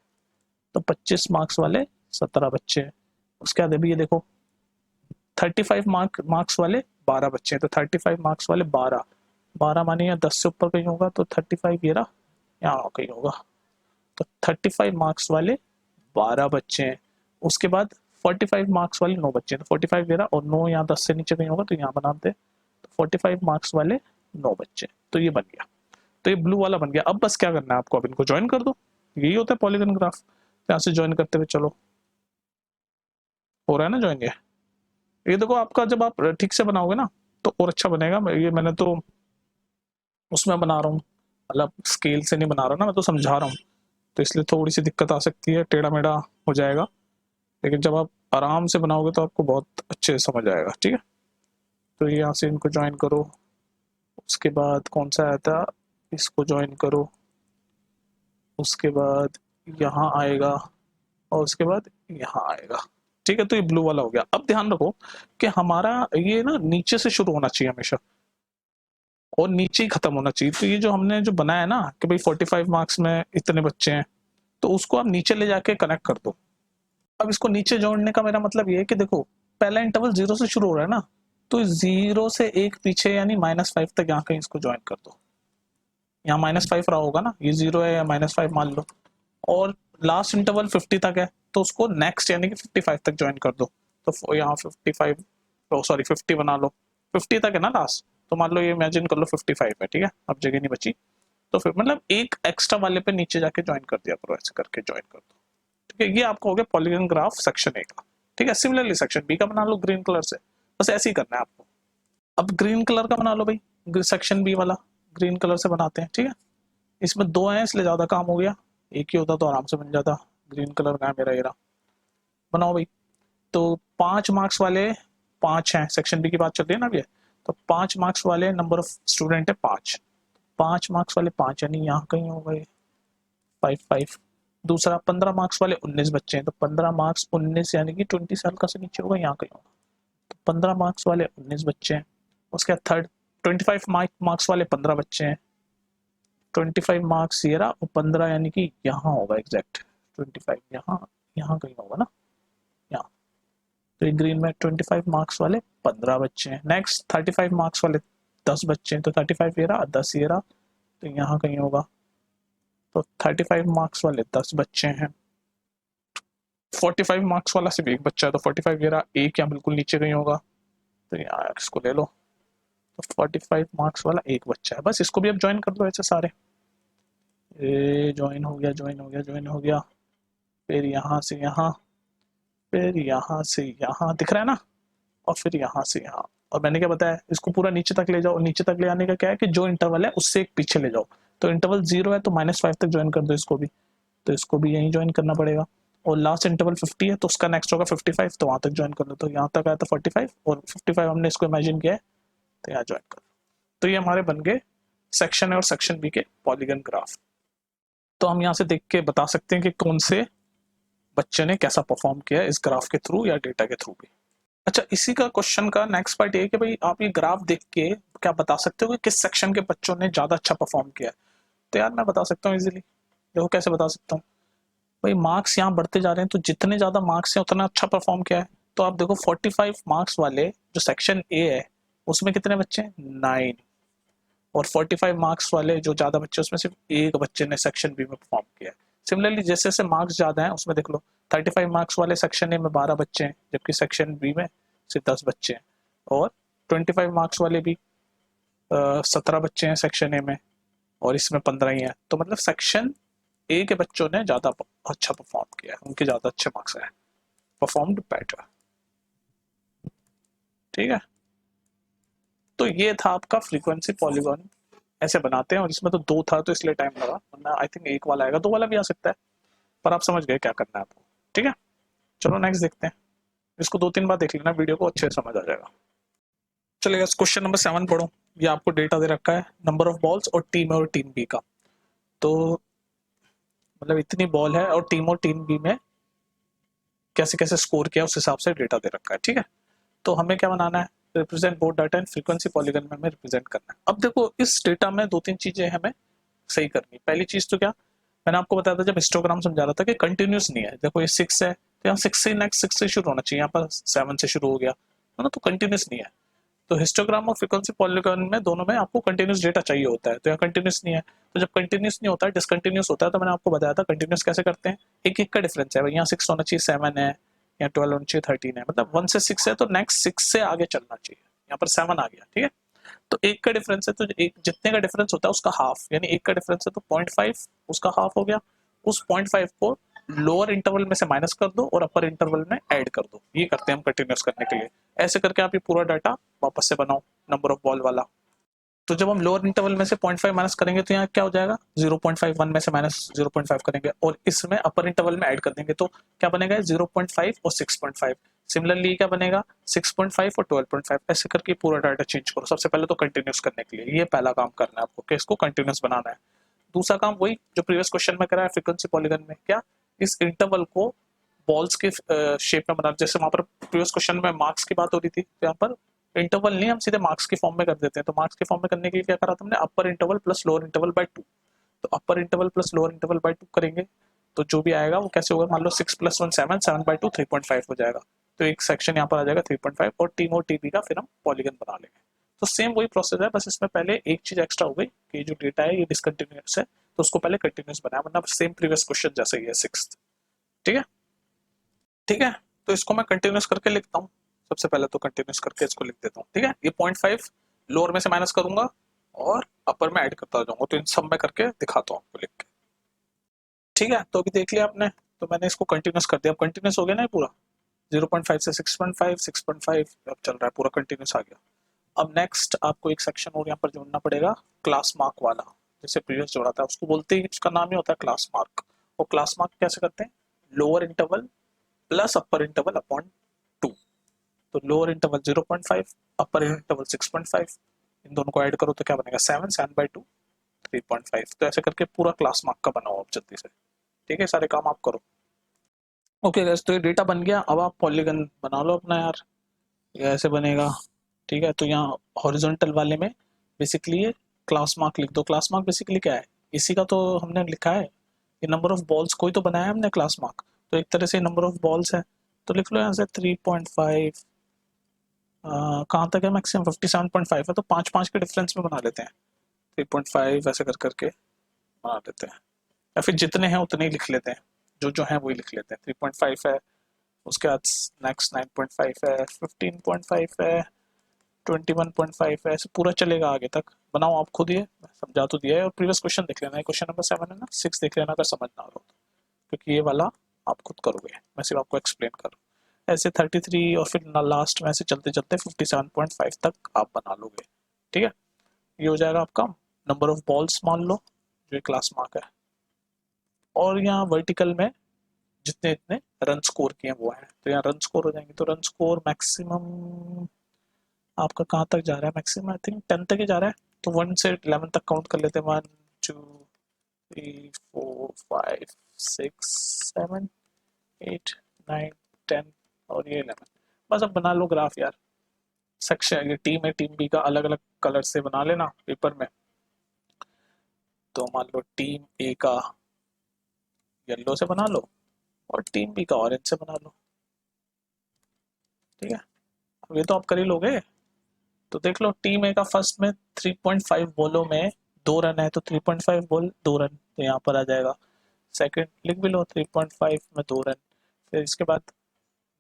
तो 25 मार्क्स वाले 17 बच्चे हैं। उसके बाद अभी ये देखो 35 मार्क्स वाले 12 बच्चे हैं, तो 35 मार्क्स वाले 12 माने यहाँ 10 से ऊपर कहीं होगा, तो 35 ये रहा, यहाँ कहीं होगा, तो 35 मार्क्स वाले 12 बच्चे हैं। उसके बाद 45 मार्क्स वाले 9 बच्चे हैं, तो 45 ये रहा, और 9 यहाँ 10 से नीचे कहीं होगा, तो यहाँ बनाते हैं, तो 45 मार्क्स वाले 9 बच्चे, तो ये बन गया, तो ये ब्लू वाला बन गया। अब बस क्या करना है आपको, अब इनको ज्वाइन कर दो, यही होता है पॉलीगन ग्राफ। यहाँ से ज्वाइन करते हुए चलो, हो रहा है ना ज्वाइन, ये देखो आपका जब आप ठीक से बनाओगे ना तो और अच्छा बनेगा। ये मैंने तो उसमें बना रहा हूँ, मतलब स्केल से नहीं बना रहा ना, मैं तो समझा रहा हूँ, तो इसलिए थोड़ी सी दिक्कत आ सकती है, टेढ़ा मेढ़ा हो जाएगा, लेकिन जब आप आराम से बनाओगे तो आपको बहुत अच्छे से समझ आएगा। ठीक है, तो ये यहाँ से इनको ज्वाइन करो, उसके बाद कौन सा आया था, इसको ज्वाइन करो, उसके बाद यहाँ आएगा, और उसके बाद यहाँ आएगा। ठीक है, तो ये ब्लू वाला हो गया। अब ध्यान रखो कि हमारा ये ना नीचे से शुरू होना चाहिए हमेशा, और नीचे ही खत्म होना चाहिए। तो ये जो हमने जो बनाया ना कि भाई 45 मार्क्स में इतने बच्चे हैं, तो उसको आप नीचे ले जाके कनेक्ट कर दो। अब इसको नीचे जोड़ने का मेरा मतलब ये है कि देखो पहला इंटरवल 0 से शुरू हो रहा है ना, तो 0 से 1 पीछे यानी -5 तक यहाँ कहीं इसको ज्वाइन कर दो। यहाँ -5 रहा होगा ना, ये 0 है या -5 मान लो, और लास्ट इंटरवल 50 तक है, तो उसको नेक्स्ट यानी कि 55 तक ज्वाइन कर दो। तो यहाँ 55 सॉरी 50 बना लो, 50 तक है ना लास्ट, तो मान लो ये इमेजिन कर लो 55 है। ठीक है, अब जगह नहीं बची, तो फिर मतलब एक एक्स्ट्रा वाले पे नीचे जाके ज्वाइन कर दिया करो, ऐसे करके ज्वाइन कर दो। ठीक है, ये आपका हो गया पॉलीगन ग्राफ सेक्शन ए का। ठीक है, सिमिलरली सेक्शन बी का बना लो ग्रीन कलर से, बस ऐसे ही करना है आपको। अब ग्रीन कलर का बना लो भाई, सेक्शन बी वाला ग्रीन कलर से बनाते हैं। ठीक है, इसमें 2 हैं इसलिए ज्यादा काम हो गया, एक ही होता तो आराम से बन जाता। ग्रीन कलर का है मेरा, ये रहा, बनाओ भाई। तो 5 मार्क्स वाले 5 हैं, सेक्शन बी की बात चल रही है ना अभी, तो 5 मार्क्स वाले नंबर ऑफ स्टूडेंट है 5 मार्क्स वाले 5 यानी यहाँ कहीं होगा ये 5 दूसरा 15 मार्क्स वाले 19 बच्चे हैं, तो 15 मार्क्स 19 यानी कि 20 साल का से नीचे होगा, यहाँ कहीं होगा, तो 15 मार्क्स वाले 19 बच्चे हैं। उसके बाद थर्ड 25 मार्क्स वाले 15 बच्चे हैं, 25 मार्क्स ये रहा, और 15 यानी कि यहाँ होगा एग्जैक्ट 25, यहाँ कहीं होगा ना, यहाँ। तो ये ग्रीन में 25 मार्क्स वाले 15 बच्चे हैं। नेक्स्ट 35 मार्क्स वाले 10 बच्चे हैं, तो 35 ये रहा, 10 ये रहा, तो यहाँ कहीं होगा, तो 35 मार्क्स वाले 10 बच्चे हैं। 45 मार्क्स वाला सिर्फ एक बच्चा है, तो 45 ये रहा, एक यहाँ बिल्कुल नीचे कहीं होगा, तो यार इसको ले लो, तो 45 मार्क्स वाला एक बच्चा है, बस इसको भी अब ज्वाइन कर दो ऐसे सारे। ज्वाइन हो गया, ज्वाइन हो गया, ज्वाइन हो गया, फिर यहाँ से यहाँ, फिर यहाँ से यहाँ, दिख रहा है ना, और फिर यहाँ से यहाँ। और मैंने क्या बताया, इसको पूरा नीचे तक ले जाओ, नीचे तक ले आने का क्या है कि जो इंटरवल है उससे एक पीछे ले जाओ, तो इंटरवल 0 है तो -5 तक ज्वाइन कर दो इसको भी, तो इसको भी यहीं ज्वाइन करना पड़ेगा। और लास्ट इंटरवल 50 है तो उसका नेक्स्ट होगा 55, तो वहां तक ज्वाइन कर लो, तो यहाँ तक आया था 45, और 55 हमने इसको इमेजिन किया है, तो यहाँ ज्वाइन कर लो। तो ये हमारे बन गए सेक्शन ए और सेक्शन बी के पॉलीगन ग्राफ। तो हम यहाँ से देख के बता सकते हैं कि कौन से बच्चे ने कैसा परफॉर्म किया है इस ग्राफ के थ्रू या डेटा के थ्रू भी। अच्छा, इसी का क्वेश्चन का नेक्स्ट पार्ट ये है कि भाई आप ये ग्राफ देख के क्या बता सकते हो कि किस सेक्शन के बच्चों ने ज्यादा अच्छा परफॉर्म किया है। तो यार मैं बता सकता हूँ इजीली, देखो कैसे बता सकता हूँ। भाई मार्क्स यहाँ बढ़ते जा रहे हैं, तो जितने ज्यादा मार्क्स हैं उतना अच्छा परफॉर्म किया है। तो आप देखो 45 मार्क्स वाले जो सेक्शन ए है उसमें कितने बच्चे हैं, 9, और 45 मार्क्स वाले जो ज्यादा बच्चे उसमें सिर्फ एक बच्चे ने सेक्शन बी में परफॉर्म किया है। सिमिलरली जैसे जैसे मार्क्स ज्यादा हैं उसमें देख लो 35 मार्क्स वाले सेक्शन ए में 12 बच्चे हैं, जबकि सेक्शन बी में सिर्फ 10 बच्चे हैं, और 25 मार्क्स वाले भी 17 बच्चे हैं सेक्शन ए में, और इसमें 15 ही है। तो मतलब सेक्शन ए के बच्चों ने ज्यादा अच्छा परफॉर्म किया है, उनके ज्यादा अच्छे मार्क्स आए, परफॉर्म्ड बेटर। ठीक है, तो ये था आपका फ्रीक्वेंसी पॉलीगॉन, ऐसे बनाते हैं, और इसमें तो 2 था तो इसलिए टाइम लगा, वरना आई थिंक 1 वाला आएगा, 2 वाला भी आ सकता है, पर आप समझ गए क्या करना है आपको। ठीक है, चलो नेक्स्ट देखते हैं, इसको 2-3 बार देख लेना वीडियो को, अच्छे से समझ आ जाएगा। चलिए क्वेश्चन नंबर 7 पढ़ो। ये आपको डेटा दे रखा है नंबर ऑफ बॉल्स और टीम ए और टीम बी का। तो मतलब इतनी बॉल है और टीम बी में कैसे कैसे स्कोर किया उस हिसाब से डेटा दे रखा है, ठीक है। तो हमें क्या बनाना है, represent both data in frequency polygon में हमें रिप्रेजेंट करना है। अब देखो इस डेटा में दो तीन चीजें हमें सही करनी। पहली चीज तो क्या, मैंने आपको बताया था जब हिस्टोग्राम समझा रहा था कि कंटिन्यूस नहीं है। देखो ये 6 है तो यहाँ 6 से नेक्स्ट 6 से शुरू होना चाहिए, यहाँ पर 7 से शुरू हो गया है ना, तो कंटिन्यूस नहीं है। तो हिस्टोग्राम और फ्रीक्वेंसी पॉलीगन में दोनों में आपको कंटिन्यूस डेटा चाहिए होता है, तो यहाँ कंटिन्यूस नहीं है। तो जब कंटिन्यूस नहीं होता है, डिसकंटिन्यूस होता है, तो मैंने आपको बताया था कंटिन्यूस कैसे करते हैं, एक एक का डिफरेंस है भाई, यहाँ 6 होना चाहिए 7 है, यहाँ 12 होना चाहिए 13 है, मतलब 1 से 6 है तो नेक्स्ट 6 से आगे चलना चाहिए, यहाँ पर 7 आ गया, ठीक है। तो एक का डिफरेंस है तो एक जितने का डिफरेंस होता है उसका हाफ, यानी एक का डिफरेंस है तो 0.5 उसका हाफ हो गया, उस 0.5 को लोअर इंटरवल में से माइनस कर दो और अपर इंटरवल में ऐड कर दो। ये करते हैं हम कंटिन्यूस करने के लिए। ऐसे करके आप ये पूरा डाटा वापस से बनाओ नंबर ऑफ बॉल वाला। तो जब हम लोअर इंटरवल में से 0.5 माइनस करेंगे तो यहाँ क्या हो जाएगा, 0.51 में से माइनस 0.5 करेंगे और इसमें अपर इंटरवल में ऐड कर देंगे तो क्या बनेगा 0.5 और 6.5। सिमिलरली क्या बनेगा 6.5 और 12.5। ऐसे करके पूरा डाटा चेंज करो। सबसे पहले तो कंटिन्यूस करने के लिए ये पहला काम करना है आपको कि इसको कंटिन्यूस बनाना है। दूसरा काम वही जो प्रीवियस क्वेश्चन में करा है फ्रीक्वेंसी पॉलीगन में, क्या इस इंटरवल को बॉल्स के शेप में बना, जैसे वहां पर प्रीवियस क्वेश्चन में मार्क्स की बात हो रही थी, तो यहाँ पर इंटरवल नहीं हम सीधे मार्क्स के फॉर्म में कर देते हैं। तो मार्क्स के फॉर्म में करने के लिए क्या करा तुमने, upper interval plus lower interval by 2। तो upper interval plus lower interval by 2 करेंगे तो जो भी आएगा वो कैसे होगा, मान लो 6 + 1 7, 7/2 3.5 हो जाएगा। तो एक सेक्शन यहाँ पर आ जाएगा 3.5 और टीम और टीबी का फिर हम पॉलीगन बना लेंगे। तो सेम वही प्रोसेस है, बस इसमें पहले एक चीज एक्स्ट्रा हो गई कि जो डेटा है ये डिसकंटिन्यूस है तो उसको पहले कंटिन्यूस बनाया, वरना सेम प्रीवियस क्वेश्चन जैसे ही है 6th, ठीक है। ठीक है, तो इसको मैं कंटिन्यूस करके लिखता हूँ। सबसे पहले तो कंटिन्यूस करके इसको लिख देता हूँ, ठीक है। ये 0.5 लोअर में से माइनस करूंगा और अपर में ऐड करता जाऊंगा, तो इन सब में करके दिखाता हूँ आपको लिख के, ठीक है। तो अभी देख लिया आपने, तो मैंने इसको कंटिन्यूस कर दिया। अब कंटिन्यूस हो गया ना ये पूरा, 0.5 से 6.5, 6.5 अब चल रहा है पूरा कंटिन्यूस आ गया। अब नेक्स्ट आपको एक सेक्शन और यहाँ पर जोड़ना पड़ेगा, क्लास मार्क वाला। जैसे प्रीवियस जोड़ा था उसको बोलते ही उसका नाम ही होता है क्लास मार्क। और क्लास मार्क कैसे करते हैं, लोअर इंटरवल प्लस अपर इंटरवल अपॉन 2। तो लोअर इंटरवल 0.5, अपर इंटरवल 6.5, इन दोनों को ऐड करो तो क्या बनेगा 7, 7/2 3.5। तो ऐसे करके पूरा क्लास मार्क का बनाओ आप जल्दी से, ठीक है। सारे काम आप करो। ओके गाइस, तो ये डेटा बन गया। अब आप पॉलीगन बना लो अपना यार, ये ऐसे बनेगा, ठीक है। तो यहाँ हॉरिजॉन्टल वाले में बेसिकली ये क्लास मार्क लिख दो। क्लास मार्क बेसिकली क्या है, इसी का तो हमने लिखा है, ये नंबर ऑफ बॉल्स कोई तो बनाया है हमने क्लास मार्क, तो एक तरह से नंबर ऑफ बॉल्स है। तो लिख लो यहाँ से 3.5, कहाँ तक है मैक्सिमम 57.5 है, तो 5 5 के डिफरेंस में बना लेते हैं। 3.5 ऐसे कर करके बना लेते हैं, या फिर जितने हैं उतने ही लिख लेते हैं, जो जो है वही लिख लेते हैं। 3.5 है, उसके बाद नेक्स्ट 9.5 है, 15.5 है, 21.5 है, ऐसे पूरा चलेगा आगे तक। बनाओ आप खुद, ये समझा तो दिया है। और प्रीवियस क्वेश्चन देख लेना, क्वेश्चन नंबर 7 है ना, 6 देख लेना अगर समझ ना आ रहा हो, क्योंकि ये वाला आप खुद करोगे, मैं सिर्फ आपको एक्सप्लेन कर रहा हूँ। ऐसे 33 और फिर लास्ट में ऐसे चलते चलते 57.5 तक आप बना लोगे, ठीक है। ये हो जाएगा आपका नंबर ऑफ बॉल्स मान लो, जो क्लास मार्क है। और यहाँ वर्टिकल में जितने इतने रन स्कोर किए वो है, तो यहाँ रन स्कोर हो जाएंगे। तो रन स्कोर मैक्सिमम आपका कहाँ तक जा रहा है, मैक्सिमम आई थिंक 10 तक ही जा रहा है। तो 1 से 11 तक काउंट कर लेते हैं, 1 2 3 4 5 6 7 8 9 10 और ये 11। बस अब बना लो ग्राफ यार। सेक्शन ये टीम है, टीम बी का अलग अलग कलर से बना लेना पेपर में। तो मान लो टीम ए का येलो से बना लो और टीम बी का ऑरेंज से बना लो, ठीक है। अब ये तो आप कर ही लोगे। तो देख लो टीम ए का फर्स्ट में 3.5 बॉलों में 2 रन है, तो 3.5 बॉल 2 रन, तो यहाँ पर आ जाएगा। सेकंड लिख भी लो 3.5 में 2 रन, फिर इसके बाद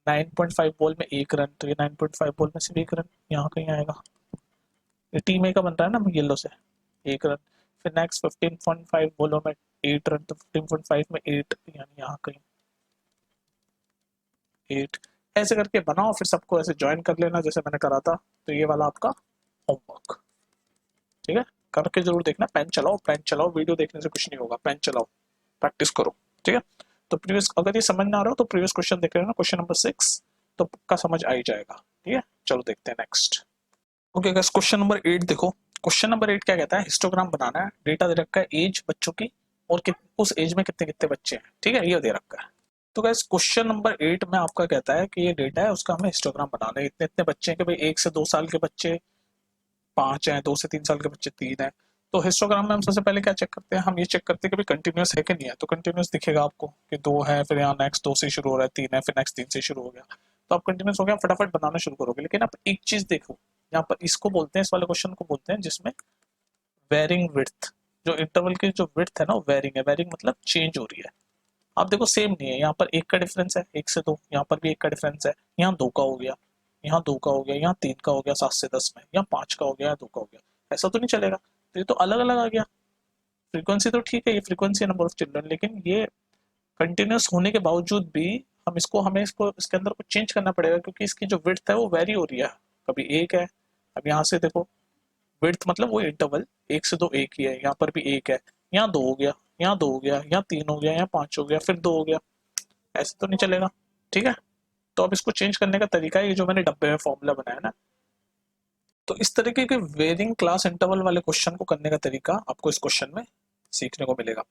9.5 बॉल में 1 रन, तो ये 9.5 बॉल में सिर्फ 1 रन यहाँ कहीं आएगा। ये टीम ए का बन रहा है ना येलो से 1 रन। फिर नेक्स्ट 15.5 बॉलों में 8 रन, तो 15.5 में 8 यानी यहाँ कहीं 8। ऐसे करके बनाओ, फिर सबको ऐसे ज्वाइन कर लेना जैसे मैंने करा था। तो ये वाला आपका होमवर्क, ठीक है। करके जरूर देखना, पेन चलाओ, पेन चलाओ, वीडियो देखने से कुछ नहीं होगा, पेन चलाओ, प्रैक्टिस करो, ठीक है। तो प्रीवियस अगर ये समझ ना आ रहा हो तो प्रीवियस क्वेश्चन देख लेना, क्वेश्चन नंबर 6, तो पक्का समझ आ ही जाएगा, ठीक है। चलो देखते हैं next. Okay guys, question number 8 देखो। क्वेश्चन नंबर 8 क्या कहता है, हिस्टोग्राम बनाना है, डेटा दे रखा है एज बच्चों की और उस एज में कितने कितने बच्चे हैं, ठीक है, ये दे रखा है। तो गाइस क्वेश्चन नंबर 8 में आपका कहता है कि ये डेटा है, उसका हमें हिस्टोग्राम बनाना है। इतने इतने बच्चे हैं कि भाई 1 से 2 साल के बच्चे 5 हैं, 2 से 3 साल के बच्चे 3 हैं। तो हिस्टोग्राम में हम सबसे पहले क्या चेक करते हैं, हम ये चेक करते हैं कि भाई कंटिन्यूस है कि नहीं है। तो कंटिन्यूस दिखेगा आपको कि 2 है, फिर यहाँ नेक्स्ट 2 से शुरू हो रहा है, 3 है, फिर नेक्स्ट 3 से शुरू हो गया। तो आप कंटिन्यूस हो गया, फटाफट बनाना शुरू करोगे। लेकिन आप एक चीज देखो, यहाँ पर इसको बोलते हैं, इस वाले क्वेश्चन को बोलते हैं जिसमें वेरिंग विड्थ, जो इंटरवल की जो विड्थ है ना, वो वेरिंग है। वेरिंग मतलब चेंज हो रही है। आप देखो सेम नहीं है, यहाँ पर 1 का डिफरेंस है, 1 से 2, यहाँ पर भी 1 का डिफरेंस है, यहाँ 2 का हो गया, यहाँ 2 का हो गया, यहाँ 3 का हो गया 7 से 10 में, यहाँ 5 का हो गया, 2 का हो गया। ऐसा तो नहीं चलेगा। तो ये तो अलग अलग आ गया। फ्रीक्वेंसी तो ठीक है, ये फ्रीक्वेंसी है नंबर ऑफ चिल्ड्रन, लेकिन ये कंटिन्यूस होने के बावजूद भी हमें इसको इसके अंदर कुछ चेंज करना पड़ेगा, क्योंकि इसकी जो विड्थ है वो वेरी हो रही है। कभी 1 है, अब यहाँ से देखो विड्थ मतलब वो इंटरवल 1 से 2 एक ही है, यहाँ पर भी 1 है, यहाँ 2 हो गया, यहाँ 2 हो गया, यहाँ 3 हो गया, यहाँ 5 हो गया, फिर 2 हो गया। ऐसे तो नहीं चलेगा, ठीक है। तो अब इसको चेंज करने का तरीका है ये जो मैंने डब्बे में फॉर्मूला बनाया ना। तो इस तरीके के वेरिंग क्लास इंटरवल वाले क्वेश्चन को करने का तरीका आपको इस क्वेश्चन में सीखने को मिलेगा।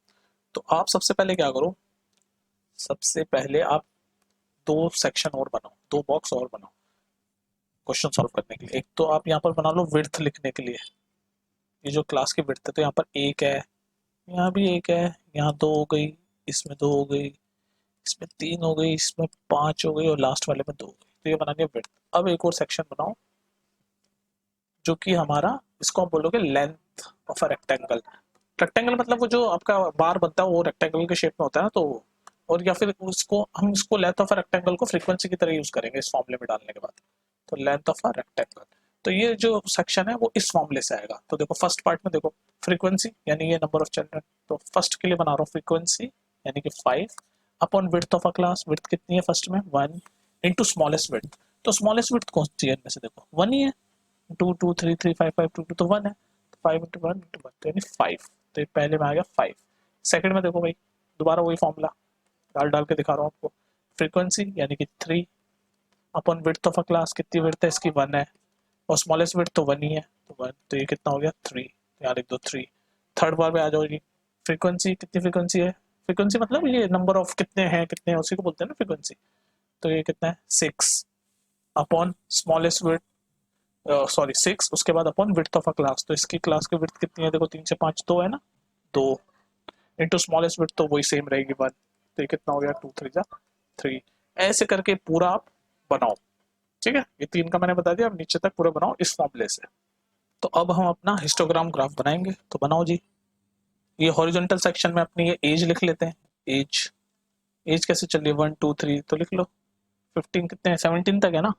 तो आप सबसे पहले क्या करो, सबसे पहले आप 2 सेक्शन और बनाओ, 2 बॉक्स और बनाओ क्वेश्चन सॉल्व करने के लिए। एक तो आप यहाँ पर बना लो विड्थ लिखने के लिए, ये जो क्लास की विड्थ है, तो यहाँ पर 1 है, यहाँ भी 1 है, यहाँ 2 हो गई, इसमें 2 हो गई, इसमें 3 हो गई, इसमें 5 हो गई, और लास्ट वाले में 2 हो गई। तो ये बनानी है विड्थ। अब एक और सेक्शन बनाओ जो कि हमारा, इसको आप बोलोगे length of a rectangle. Rectangle मतलब वो जो आपका बार बनता है वो रेक्टेंगल के शेप में होता है ना, तो और या फिर उसको हम इसको लेंथ ऑफ अ रेक्टेंगल को फ्रीक्वेंसी की तरह यूज करेंगे इस फॉर्मूले में डालने के बाद। तो लेंथ ऑफ अ रेक्टेंगल, तो ये जो सेक्शन है वो इस फॉर्मूले से आएगा। तो देखो फर्स्ट पार्ट में देखो फ्रीक्वेंसी यानी ये नंबर ऑफ चिल्ड्रन, तो फर्स्ट के लिए बना रहा हूँ फ्रीक्वेंसी यानी कि 5 upon width of a class. Width कितनी है फर्स्ट में 1 इंटू स्मॉलेस्ट विड्थ। तो स्मॉलेस्ट विड्थ कौन सी है इनमें से, देखो 1 ही है, 2 2 3 3 5 5 2 2 तो 1 है, तो 5 इंटू 1 इंटू 1 तो यानी 5। तो ये पहले में आ गया 5। सेकंड में देखो भाई दोबारा वही फॉर्मूला डाल डाल के दिखा रहा हूँ आपको। फ्रीक्वेंसी यानी कि 3 upon width of a class, कितनी विड्थ है इसकी 1 है, और स्मॉलेस्ट विड्थ तो 1 ही है, तो 1, तो ये कितना हो गया 3, यहाँ लिख दो 3। थर्ड बार में आ जाओगी, फ्रीक्वेंसी कितनी फ्रीक्वेंसी है, फ्रीक्वेंसी मतलब ये नंबर ऑफ कितने हैं उसी को बोलते हैं ना फ्रीक्वेंसी। तो ये कितना है 6 अपॉन स्मॉलेस्ट विड्थ, सॉरी 6 उसके बाद upon width of a class. तो इसकी क्लास की विड्थ कितनी है, देखो 3 से 5 2 है ना, 2 इंटू स्मॉलेस्ट विड्थ तो वही सेम रहेगी 1। तो ये कितना हो गया 2 3 जा 3। ऐसे करके पूरा आप बनाओ, ठीक है। ये 3 का मैंने बता दिया, अब नीचे तक पूरा बनाओ इस फॉर्मूले से। तो अब हम अपना हिस्टोग्राम ग्राफ बनाएंगे, तो बनाओ जी। ये हॉरिजॉन्टल सेक्शन में अपनी ये एज लिख लेते हैं। एज एज कैसे चल रही है 1 2 3 तो लिख लो। 15 कितने हैं 17 तक है ना,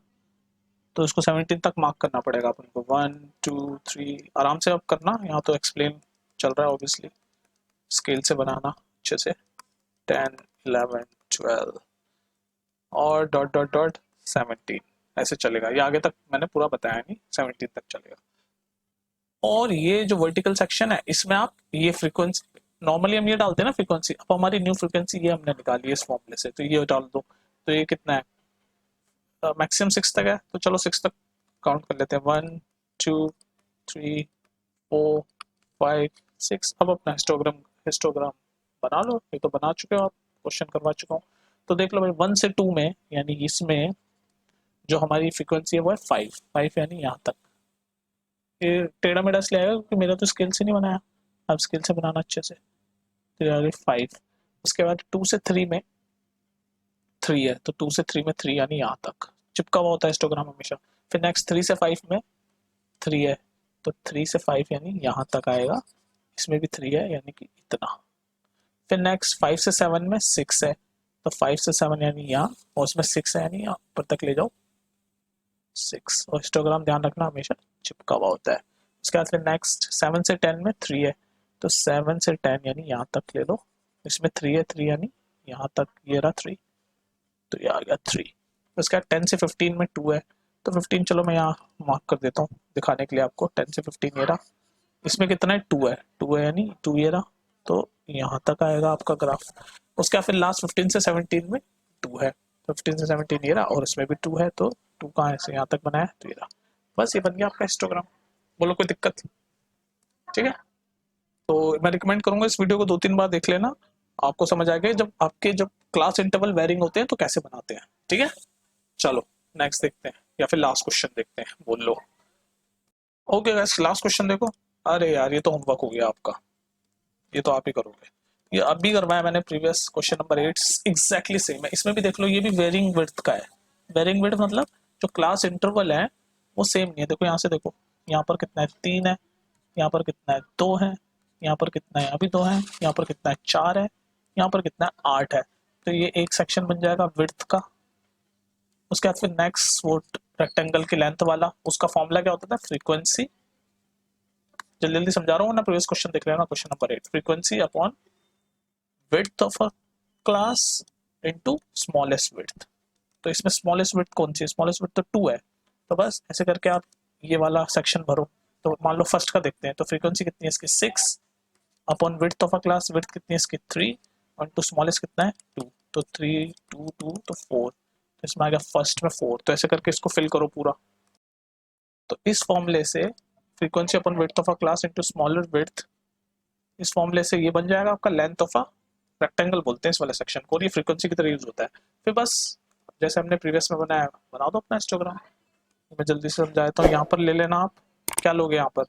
तो इसको 17 तक मार्क करना पड़ेगा अपन को। 1 2 3 आराम से अब करना, यहाँ तो एक्सप्लेन चल रहा है ऑब्वियसली, स्केल से बनाना अच्छे से। 10 11 12 और डॉट डॉट डॉट 17 ऐसे चलेगा। ये आगे तक मैंने पूरा बताया नहीं, 17 तक चलेगा। और ये जो वर्टिकल सेक्शन है इसमें आप ये फ्रीक्वेंसी, नॉर्मली हम ये डालते हैं ना फ्रीक्वेंसी, अब हमारी न्यू फ्रीक्वेंसी ये हमने निकाली है इस फॉर्मूले से, तो ये डाल दो। तो ये कितना है, मैक्सिमम 6 तक है, तो चलो 6 तक काउंट कर लेते हैं। 1 2 3 4 5 6। अब अपना हिस्टोग्राम बना लो, ये तो बना चुके हो आप, क्वेश्चन करवा चुका हूँ। तो देख लो भाई 1 से 2 में यानी इसमें जो हमारी फ्रीक्वेंसी है वो है 5 5 यानी यहाँ तक। ये टेढ़ा मेढ़ा इसलिए आएगा क्योंकि मेरा तो स्केल से नहीं बनाया, अब स्केल से बनाना अच्छे से। तो ये आ गई 5। उसके बाद 2 से 3 में 3 है, तो 2 से 3 में 3 यानी यहाँ तक चिपका हुआ होता है हिस्टोग्राम हमेशा। फिर नेक्स्ट 3 से 5 में 3 है, तो 3 से 5 यानी यहाँ तक आएगा, इसमें भी 3 है यानी कि इतना। फिर नेक्स्ट 5 से 7 में 6 है, तो 5 से 7 यानी यहाँ, और उसमें 6 है यानी यहाँ ऊपर तक ले जाओ 6। और हिस्टोग्राम ध्यान रखना हमेशा चिपका हुआ होता है। उसके बाद फिर नेक्स्ट 7 से 10 में 3 है, तो 7 से 10 यानी यहाँ तक ले लो, इसमें 3 है 3 यानी यहाँ तक, ये रहा 3, तो ये आ गया 3। उसके बाद 10 से 15 में 2 है, तो 15 चलो मैं यहाँ मार्क कर देता हूँ दिखाने के लिए आपको। 10 से 15 ये रहा, इसमें कितना है 2 है, 2 है यानी 2 ये रहा, तो यहाँ तक आएगा आपका ग्राफ। उसके बाद फिर लास्ट 15 से 17 में 2 है, 15 से 17 ये रहा, और इसमें भी 2 है, तो 2 कहाँ है से यहाँ तक बनाया, तो ये रहा। बस ये बन गया आपका हिस्टोग्राम। बोलो कोई दिक्कत, ठीक है। तो मैं रिकमेंड करूंगा इस वीडियो को 2-3 बार देख लेना, आपको समझ आएगा जब क्लास इंटरवल वेरिंग होते हैं तो कैसे बनाते हैं। ठीक है, चलो नेक्स्ट देखते हैं, या फिर लास्ट क्वेश्चन देखते हैं, बोल लो। ओके गाइस, लास्ट क्वेश्चन देखो। अरे यार, ये तो होमवर्क हो गया आपका, ये तो आप ही करोगे। ये अब भी करवाया मैंने, previous question number 8 exactly same है। इसमें भी देख लो, ये भी वेरिंग विड्थ का है। वेरिंग विड्थ मतलब जो क्लास इंटरवल है वो सेम नहीं है। देखो यहाँ से, देखो यहाँ पर कितना है, 3 है, यहाँ पर कितना है, 2 है, यहाँ पर कितना है, अभी 2 है, यहाँ पर कितना है, 4 है, यहाँ पर कितना है, 8 है। तो ये एक सेक्शन बन जाएगा विड्थ का। उसके बाद फिर नेक्स्ट वो रेक्टेंगल की लेंथ वाला, उसका फॉर्मूला क्या होता था, फ्रीक्वेंसी। जल्दी जल्दी समझा रहा हूँ ना, प्रीवियस क्वेश्चन देख लेना, question number 8, frequency upon width of a class into smallest width. तो इसमें स्मॉलेस्ट विड्थ कौन सी है, स्मॉलेस्ट विड्थ तो 2 है। तो बस ऐसे करके आप ये वाला सेक्शन भरो। तो मान लो फर्स्ट का देखते हैं, तो फ्रीक्वेंसी कितनी है इसकी, 6 upon width of a class, width कितनी है इसकी, 3, और टू स्मॉलेस्ट कितना है, 2। तो 3 2 2 तो 4, तो इसमें आ गया फर्स्ट में 4। तो ऐसे करके इसको फिल करो पूरा। तो इस फॉर्मूले से frequency upon width of a class into smaller width, इस फॉर्मूले से ये बन जाएगा आपका लेंथ ऑफ अ रेक्टेंगल, बोलते हैं इस वाले सेक्शन को, और ये फ्रीक्वेंसी की तरह यूज होता है। फिर बस जैसे हमने प्रीवियस में बनाया, बना दो अपना हिस्टोग्राम। मैं जल्दी से समझाता हूँ। यहाँ पर ले लेना आप, क्या लोगे यहाँ पर,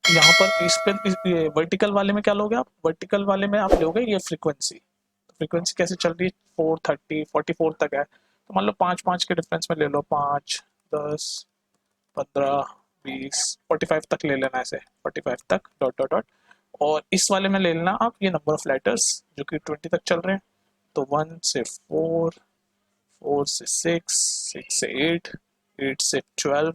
यहाँ पर इस पे वर्टिकल वाले में क्या लोगे आप, वर्टिकल वाले में आप लोगे ये फ्रीक्वेंसी। तो फ्रीक्वेंसी कैसे चल रही है, 430 44 तक है। तो मान लो 5 5 के डिफरेंस में ले लो, 5 10 15 20 45 तक ले लेना, ऐसे 45 तक डॉट डॉट डॉट। और इस वाले में ले लेना आप ये नंबर ऑफ लेटर्स जो कि 20 तक चल रहे हैं। तो 1 से 4, 4 से 6, 6 से 8, 8 से 12,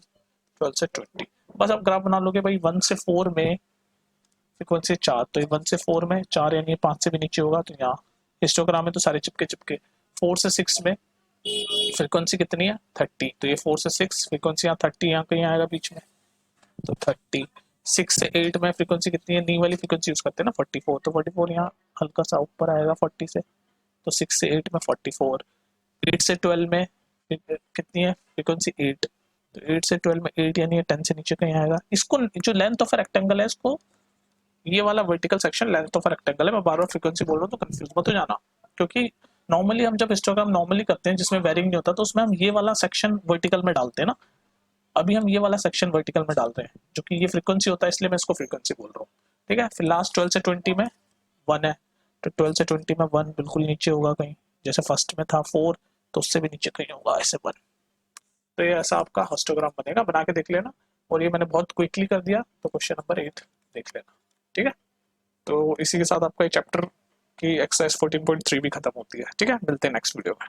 12 से 20। बस आप ग्राफ बना लोगे भाई। 1 से 4 में फ्रीक्वेंसी 4, तो 1 से 4 में 4 यानी 5 से भी नीचे होगा, तो यहाँ हिस्टोग्राम में तो सारे चिपके चिपके। 4 से 6 में फ्रीक्वेंसी कितनी है, 30, तो ये 4 से 6 फ्रीक्वेंसी यहाँ 30 यहाँ कहीं आएगा बीच में, तो 30। 6 से 8 में फ्रीक्वेंसी कितनी है, नी वाली फ्रीक्वेंसी यूज करते हैं ना, 44, तो 44 यहाँ हल्का सा ऊपर आएगा 40 से, तो 6 से 8 में 44। 8 से 12 में कितनी है फ्रीक्वेंसी, 8, तो 8 से 12 में 8 यानी 10 से नीचे कहीं आएगा। इसको जो लेंथ ऑफ रेक्टेंगल है, इसको ये वाला vertical section length of rectangle है। मैं बार बार फ्रीक्वेंसी बोल रहा हूँ तो कंफ्यूज मत हो जाना, क्योंकि नॉर्मली हम जब हिस्टोग्राम नॉर्मली करते हैं जिसमें वेरिंग नहीं होता, तो उसमें हम ये वाला सेक्शन वर्टिकल में डालते हैं ना। अभी हम ये वाला सेक्शन वर्टिकल में डाल रहे हैं, जो कि ये फ्रीक्वेंसी होता है, इसलिए मैं इसको फ्रीक्वेंसी बोल रहा हूँ। ठीक है, फिर लास्ट 12 से 20 में 1 है, तो 12 से 20 में 1 बिल्कुल नीचे होगा कहीं, जैसे फर्स्ट में था 4, तो उससे भी नीचे कहीं होगा ऐसे 1। तो ये ऐसा आपका हिस्टोग्राम बनेगा, बना के देख लेना। और ये मैंने बहुत क्विकली कर दिया, तो क्वेश्चन नंबर 8 देख लेना। ठीक है, तो इसी के साथ आपका ये चैप्टर की एक्सरसाइज 14.3 भी खत्म होती है। ठीक है, मिलते हैं नेक्स्ट वीडियो में।